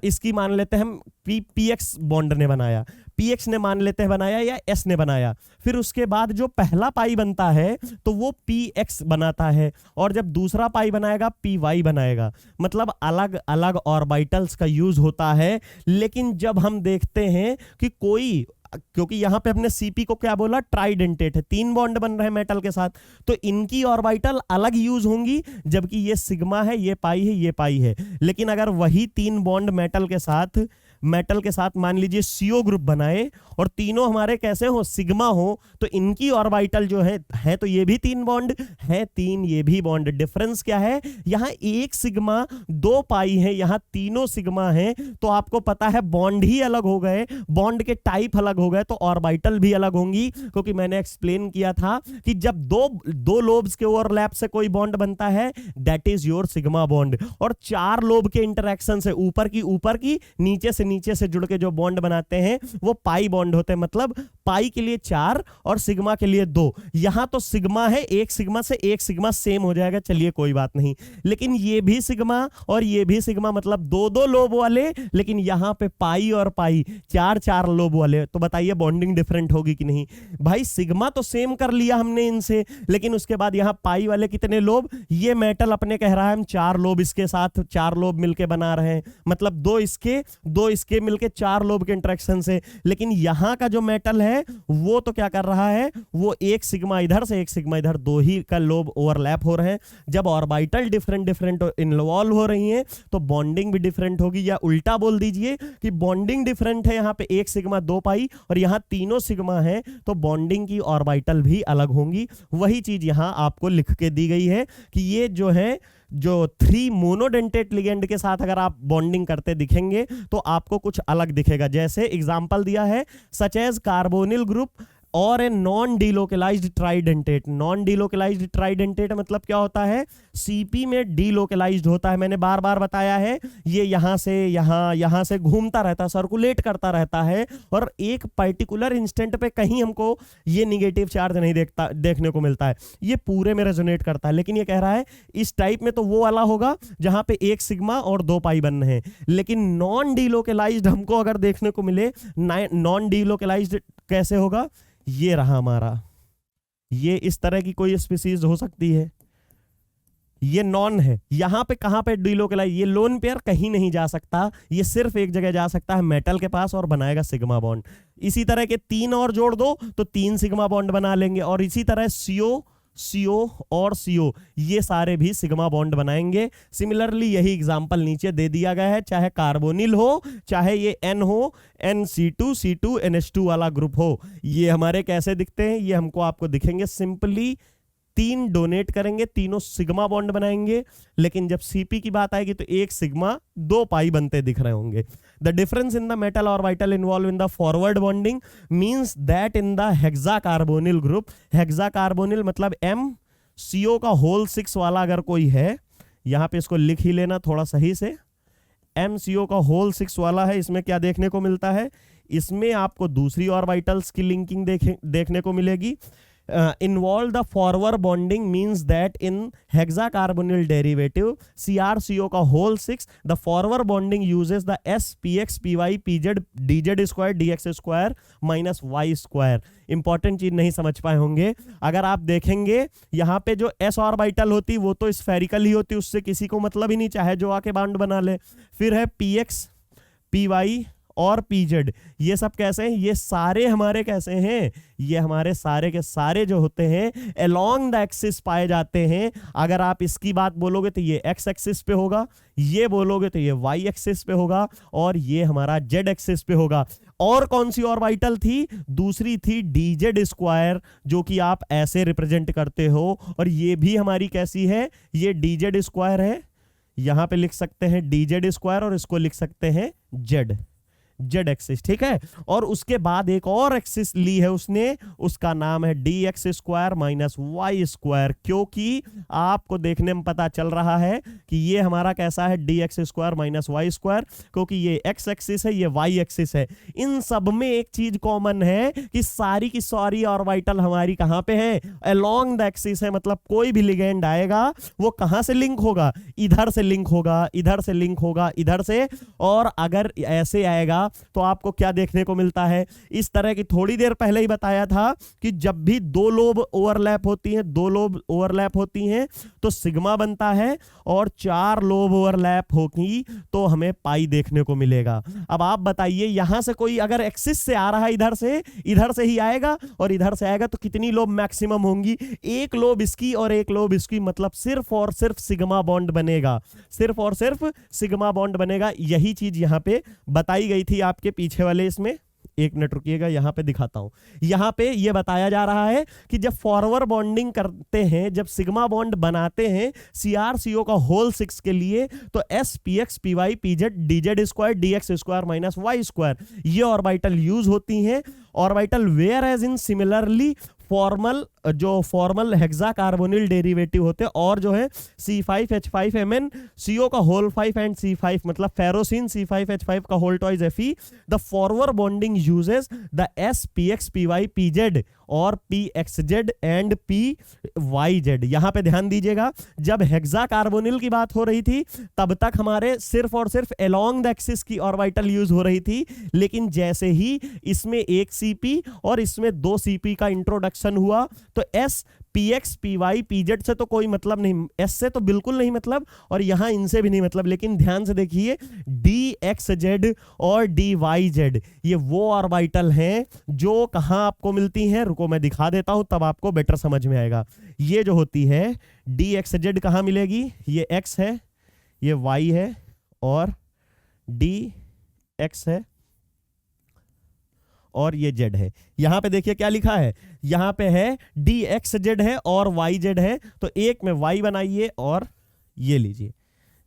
इसकी मान लेते हैं हम पीएक्स बॉन्ड ने बनाया, पीएक्स ने मान लेते हैं बनाया या एस ने बनाया, फिर उसके बाद जो पहला पाई बनता है तो वो पीएक्स बनाता है, और जब दूसरा पाई बनाएगा पीवाई बनाएगा, मतलब अलग अलग ऑर्बिटल्स का यूज होता है। लेकिन जब हम देखते हैं कि कोई, क्योंकि यहां पे हमने सीपी को क्या बोला, ट्राइडेंटेट है, 3 बॉन्ड बन रहे हैं मेटल के साथ, तो इनकी ऑर्बिटल अलग यूज होंगी, जबकि ये सिग्मा है, ये पाई है, ये पाई है। लेकिन अगर वही 3 बॉन्ड मेटल के साथ मान लीजिए CO ग्रुप बनाए और तीनों हमारे कैसे हो, सिग्मा हो, तो इनकी ऑर्बिटल जो है तो ये भी 3 बॉन्ड है, 3 ये भी बॉन्ड। डिफरेंस क्या है, यहाँ 1 सिग्मा 2 पाई है, यहाँ तीनों सिग्मा है, तो आपको पता है बॉन्ड ही अलग हो गए, बॉन्ड के टाइप अलग हो गए, तो ऑर्बिटल भी अलग होंगी, क्योंकि मैंने एक्सप्लेन किया था कि जब दो लोब्स के ओवरलैप से कोई बॉन्ड बनता है that is your sigma bond, और 4 लोब के इंटरेक्शन से ऊपर की नीचे से जुड़ के जो बॉन्ड बनाते हैं वो पाई बॉन्ड होते हैं, मतलब पाई के लिए 4 और सिग्मा के लिए 2। यहां तो सिग्मा है, 1 सिग्मा से 1 सिग्मा सेम हो जाएगा, चलिए कोई बात नहीं, लेकिन ये भी सिग्मा और ये भी सिग्मा, मतलब 2 लोब वाले, लेकिन यहां पे पाई और पाई 4 लोब वाले, तो बताइए बॉन्डिंग डिफरेंट होगी कि नहीं। भाई सिग्मा तो सेम कर लिया हमने इनसे, लेकिन उसके बाद यहां पाई वाले कितने लोब, ये मेटल अपने कह रहा है हम 4 लोब इसके साथ 4 लोब मिलके बना रहे हैं, मतलब 2 इसके मिलके 4 लोब के इंटरेक्शन से। लेकिन यहां का जो मेटल है वो तो क्या कर रहा है, वो 1 सिग्मा इधर से 1 सिग्मा इधर, 2 ही का लोब ओवरलैप हो रहे हैं। जब ऑर्बिटल डिफरेंट इन्वॉल्व हो रही हैं तो बॉन्डिंग भी डिफरेंट होगी, या उल्टा बोल दीजिए कि बॉन्डिंग डिफरेंट है, यहां पे 1 सिग्मा 2 पाई और यहां तीनों सिग्मा है, तो बॉन्डिंग की ऑर्बिटल भी अलग होंगी। वही चीज यहां आपको लिख के दी गई है कि ये जो है जो 3 मोनोडेंटेट लिगेंड के साथ अगर आप बॉन्डिंग करते दिखेंगे तो आपको कुछ अलग दिखेगा। जैसे एग्जांपल दिया है सच एज कार्बोनिल ग्रुप और a non delocalised tridentate. Non delocalised tridentate मतलब क्या होता है, सीपी में डीलोकलाइज्ड होता है। मैंने बार बार बताया है, ये यहां से यहां से घूमता रहता है, सर्कुलेट करता रहता है और एक पर्टिकुलर इंस्टेंट पे कहीं हमको ये निगेटिव चार्ज नहीं देखने को मिलता है, ये पूरे में रेजोनेट करता है। लेकिन ये कह रहा है इस टाइप में तो वो वाला होगा जहां पे 1 सिग्मा और 2 पाई बन रहे हैं। लेकिन नॉन डीलोकलाइज्ड हमको अगर देखने को मिले, नॉन डीलोकलाइज्ड कैसे होगा, ये रहा हमारा, ये इस तरह की कोई स्पीसीज हो सकती है, ये नॉन है। यहां पे कहां पे डीलोकलाइज, ये लोन पेयर कहीं नहीं जा सकता, ये सिर्फ एक जगह जा सकता है मेटल के पास और बनाएगा सिग्मा बॉन्ड। इसी तरह के 3 और जोड़ दो तो 3 सिग्मा बॉन्ड बना लेंगे और इसी तरह CO और CO ये सारे भी सिग्मा बॉन्ड बनाएंगे। सिमिलरली यही एग्जांपल नीचे दे दिया गया है, चाहे कार्बोनिल हो चाहे ये N हो, NC2 NH2 वाला ग्रुप हो, ये हमारे कैसे दिखते हैं, ये हमको आपको दिखेंगे सिंपली 3 डोनेट करेंगे, तीनों सिग्मा बॉन्ड बनाएंगे। लेकिन जब सीपी की बात आएगी तो 1 सिग्मा 2 पाई बनते दिख रहे होंगे। The difference in the metal orbital involve in the forward bonding means that in the hexacarbonyl group, hexacarbonyl मतलब MCO का होल 6 वाला अगर कोई है, यहां पे इसको लिख ही लेना थोड़ा सही से, MCO का होल 6 वाला है, इसमें क्या देखने को मिलता है, इसमें आपको दूसरी ऑर्बिटल्स की लिंकिंग देखने को मिलेगी। Involve the forward bonding means that in hexacarbonyl derivative CrCO का whole 6 the forward bonding uses the S px py pz dz square dx square minus y square। Important चीज नहीं समझ पाए होंगे, अगर आप देखेंगे यहाँ पे जो s ऑर्बिटल होती वो तो स्फेरिकल ही होती, उससे किसी को मतलब ही नहीं, चाहे जो आके बॉन्ड बना ले। फिर है px py और pz, ये सब कैसे हैं, ये सारे हमारे कैसे हैं, ये हमारे सारे के सारे जो होते हैं अलोंग द एक्सिस पाए जाते हैं। अगर आप इसकी बात बोलोगे तो ये x एक्सिस पे होगा, ये बोलोगे तो ये y एक्सिस पे होगा और ये हमारा z एक्सिस पे होगा। और कौन सी ऑर्बिटल थी, दूसरी थी dz स्क्वायर, जो कि आप ऐसे रिप्रेजेंट करते हो, और ये भी हमारी कैसी है, ये dz स्क्वायर है, यहां पे लिख सकते हैं dz स्क्वायर और इसको लिख सकते हैं z एक्सिस, ठीक है। और उसके बाद एक और एक्सिस ली है उसने, उसका नाम है dx square minus y square, क्योंकि आपको देखने में पता चल रहा है कि ये हमारा कैसा है dx square minus y square, क्योंकि ये x एक्सिस है, ये y एक्सिस है। इन सब में एक चीज कॉमन है कि सारी की सारी ऑर्बिटल हमारी कहां पे है, अलोंग द एक्सिस है। मतलब कोई भी लिगेंड आएगा वो कहां से लिंक होगा, इधर से लिंक होगा, इधर से लिंक होगा, इधर से। और अगर ऐसे आएगा तो आपको क्या देखने को मिलता है, इस तरह की, थोड़ी देर पहले ही बताया था कि जब भी 2 लोब ओवरलैप होती हैं, 2 लोब ओवरलैप होती हैं तो सिग्मा बनता है, और 4 लोब ओवरलैप होगी तो हमें पाई देखने को मिलेगा। अब आप बताइए, यहां से कोई अगर एक्सिस से आ रहा है, इधर से ही आएगा और इधर से आएगा, तो कितनी लोब मैक्सिमम होंगी, 1 लोब इसकी और 1 लोब इसकी, मतलब सिर्फ और सिर्फ सिग्मा बॉन्ड बनेगा, सिर्फ और सिर्फ सिग्मा बॉन्ड बनेगा। यही चीज यहां पे बताई गई थी आपके पीछे वाले इसमें, एक मिनट रुकिएगा, यहां पे दिखाता हूं। यहां पे ये बताया जा रहा है कि जब फॉरवर्ड बॉन्डिंग करते हैं, जब सिग्मा बॉन्ड बनाते हैं CrCO का होल 6 के लिए, तो S px py pz dz square dx square minus y square ये ऑर्बिटल यूज होती हैं। Orbital where as in similarly formal, जो फॉर्मल हेक्साकार्बोनिल डेरिवेटिव होते हैं, और जो है C5H5Mn CO का होल 5 एंड C5 मतलब फेरोसिन C5H5 का whole twice Fe। The forward bonding uses the S px py pz और Pxz एंड Pyz। यहां पे ध्यान दीजिएगा, जब हेक्साकार्बोनिल की बात हो रही थी तब तक हमारे सिर्फ और सिर्फ अलोंग द एक्सिस की ऑर्बिटल यूज हो रही थी, लेकिन जैसे ही इसमें 1 CP और इसमें 2 CP का इंट्रोडक्शन हुआ तो S px py pz से तो कोई मतलब नहीं, S से तो बिल्कुल नहीं मतलब, और यहां इनसे भी नहीं मतलब। लेकिन ध्यान से देखिए, dxz और dyz ये वो ऑर्बिटल हैं जो कहां आपको मिलती हैं, रुको मैं दिखा देता हूं तब आपको बेटर समझ में आएगा। ये जो होती है dxz कहां मिलेगी, ये x है, ये y है और dx है और ये z है। यहां पे देखिए क्या लिखा है, यहां पे है dxz है और yz है, तो एक में y बनाइए और ये लीजिए,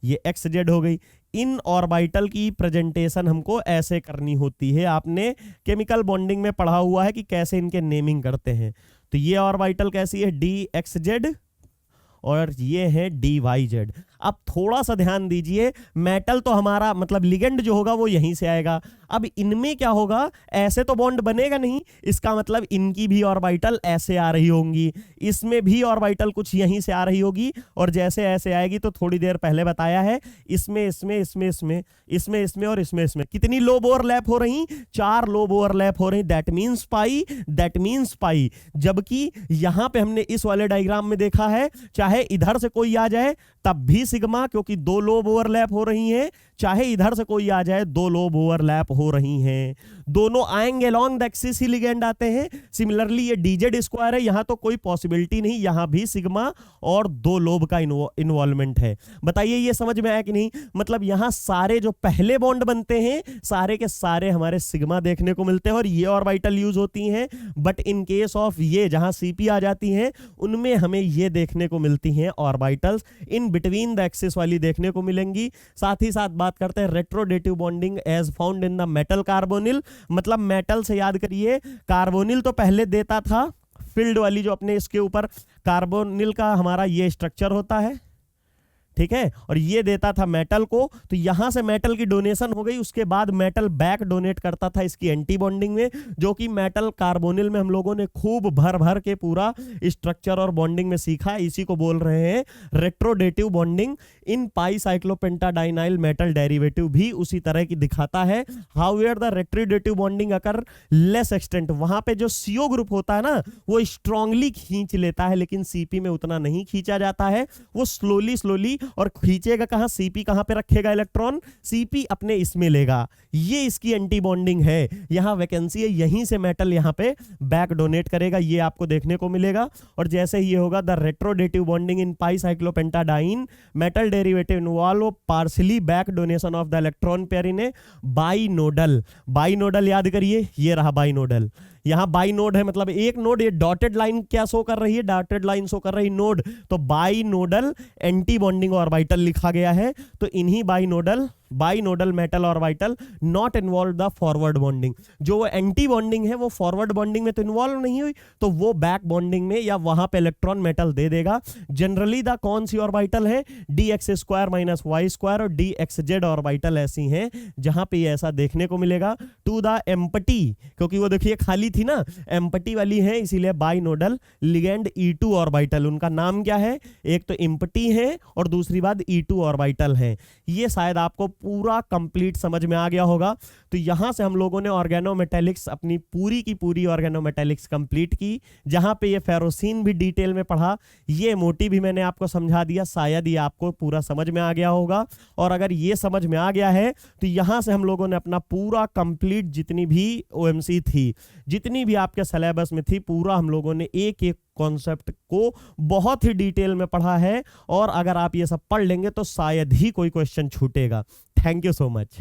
ये XZ हो गई। इन ऑर्बिटल की प्रेजेंटेशन हमको ऐसे करनी होती है। आपने केमिकल बॉन्डिंग में पढ़ा हुआ है कि कैसे इनके नेमिंग करते हैं। तो ये ऑर्बिटल कैसी है, DXZ, और ये है DYZ। अब थोड़ा सा ध्यान दीजिए, मेटल तो हमारा मतलब लिगेंड जो होगा वो यहीं से आएगा। अब इनमें क्या होगा, ऐसे तो बॉन्ड बनेगा नहीं, इसका मतलब इनकी भी ऑर्बिटल ऐसे आ रही होंगी, इसमें भी ऑर्बिटल कुछ यहीं से आ रही होगी, और जैसे ऐसे आएगी तो थोड़ी देर पहले बताया है, इसमें इसमें इसमें इसमें इसमें इसमें और इसमें इसमें कितनी लोब ओवरलैप हो रही, 4 लोब ओवरलैप हो रही। दैट मींस पाई। जबकि यहां पे हमने इस वाले डायग्राम में देखा है, चाहे इधर से कोई आ जाए तब भी सिग्मा, क्योंकि 2 लोब ओवरलैप हो रही हैं, चाहे इधर से कोई आ जाए 2 लोब ओवरलैप हो रही हैं, दोनों आएंगे along the axis he ligand आते हैं। सिमिलरली ये DZ स्क्वायर है, यहां तो कोई पॉसिबिलिटी नहीं, यहां भी सिग्मा और 2 लोब का इन्वॉल्वमेंट है। बताइए ये समझ में आया कि नहीं? मतलब यहां सारे जो पहले बॉन्ड बनते हैं सारे के सारे हमारे सिग्मा देखने को मिलते हैं और ये ऑर्बिटल यूज होती हैं। बट इन केस ऑफ ये जहां CP आ जाती हैं, उनमें हमें ये देखने को मिलती हैं orbitals in between the axis वाली देखने को मिलेंगी। साथ ही साथ बात करते हैं retrodative bonding as found in the metal carbonyl. मतलब मेटल से याद करिए, कार्बोनिल तो पहले देता था, फील्ड वाली जो अपने इसके ऊपर कार्बोनिल का हमारा ये स्ट्रक्चर होता है, ठीक है, और ये देता था मेटल को। तो यहां से मेटल की डोनेशन हो गई, उसके बाद मेटल बैक डोनेट करता था इसकी एंटी बॉन्डिंग में, जो कि मेटल कार्बोनिल में हम लोगों ने खूब भर भर के पूरा स्ट्रक्चर और बॉन्डिंग में सीखा। इसी को बोल रहे हैं retrodative bonding. In pi cyclopentadienyl metal derivative भी उसी तरह की दिखाता है। However the retrodative bonding occur less extent, वहां पे जो CO ग्रुप होता है ना, वो स्ट्रांगली खींच लेता है, लेकिन CP में उतना नहीं खींचा जाता है, वो स्लोली और खींचेगा कहां, CP कहां पे रखेगा इलेक्ट्रॉन, CP अपने इसमें लेगा। ये इसकी एंटी बॉन्डिंग है, यहां वैकेंसी है, यहीं से मेटल यहां पे बैक डोनेट करेगा, ये आपको देखने को मिलेगा। और जैसे ही ये होगा the retrodative bonding in pi cyclopentadiene metal derivative involve partially back donation of the electron pair in a binodal याद करिए, ये रहा बाइनोडल। यहां बाई नोड है, मतलब एक नोड, ये डॉटेड लाइन क्या शो कर रही है, डॉटेड लाइन शो कर रही नोड, तो by nodal anti bonding orbital लिखा गया है। तो इन्हीं by nodal metal orbital not involve the forward bonding. जो एंटी बॉन्डिंग है वो फॉरवर्ड बॉन्डिंग में तो इन्वॉल्व नहीं हुई, तो वो बैक बॉन्डिंग में या वहां पे इलेक्ट्रॉन मेटल दे देगा। जनरली द कौन सी ऑर्बिटल है, DX² - Y² और DXZ ऑर्बिटल ऐसी हैं जहां पे ऐसा देखने को मिलेगा। टू द एम्प्टी, क्योंकि वो देखिए खाली थी ना, एम्प्टी वाली है, इसीलिए by nodal ligand E2 orbital. उनका नाम क्या है, एक तो एम्प्टी है और दूसरी बात E2 ऑर्बिटल है। ये शायद आपको पूरा कंप्लीट समझ में आ गया होगा। तो यहां से हम लोगों ने ऑर्गेनोमेटेलिक्स अपनी पूरी की पूरी ऑर्गेनोमेटेलिक्स कंप्लीट की, जहां पे ये फेरोसिन भी डिटेल में पढ़ा, ये मोटी भी मैंने आपको समझा दिया। शायद ये आपको पूरा समझ में आ गया होगा, और अगर ये समझ में आ गया है तो यहां से हम लोगों ने अपना पूरा कंप्लीट जितनी भी OMC थी, जितनी भी आपके सिलेबस में थी, पूरा हम लोगों ने एक एक कॉन्सेप्ट को बहुत ही डिटेल में पढ़ा है। और अगर आप ये सब पढ़ लेंगे तो शायद ही कोई क्वेश्चन छूटेगा। Thank you so much.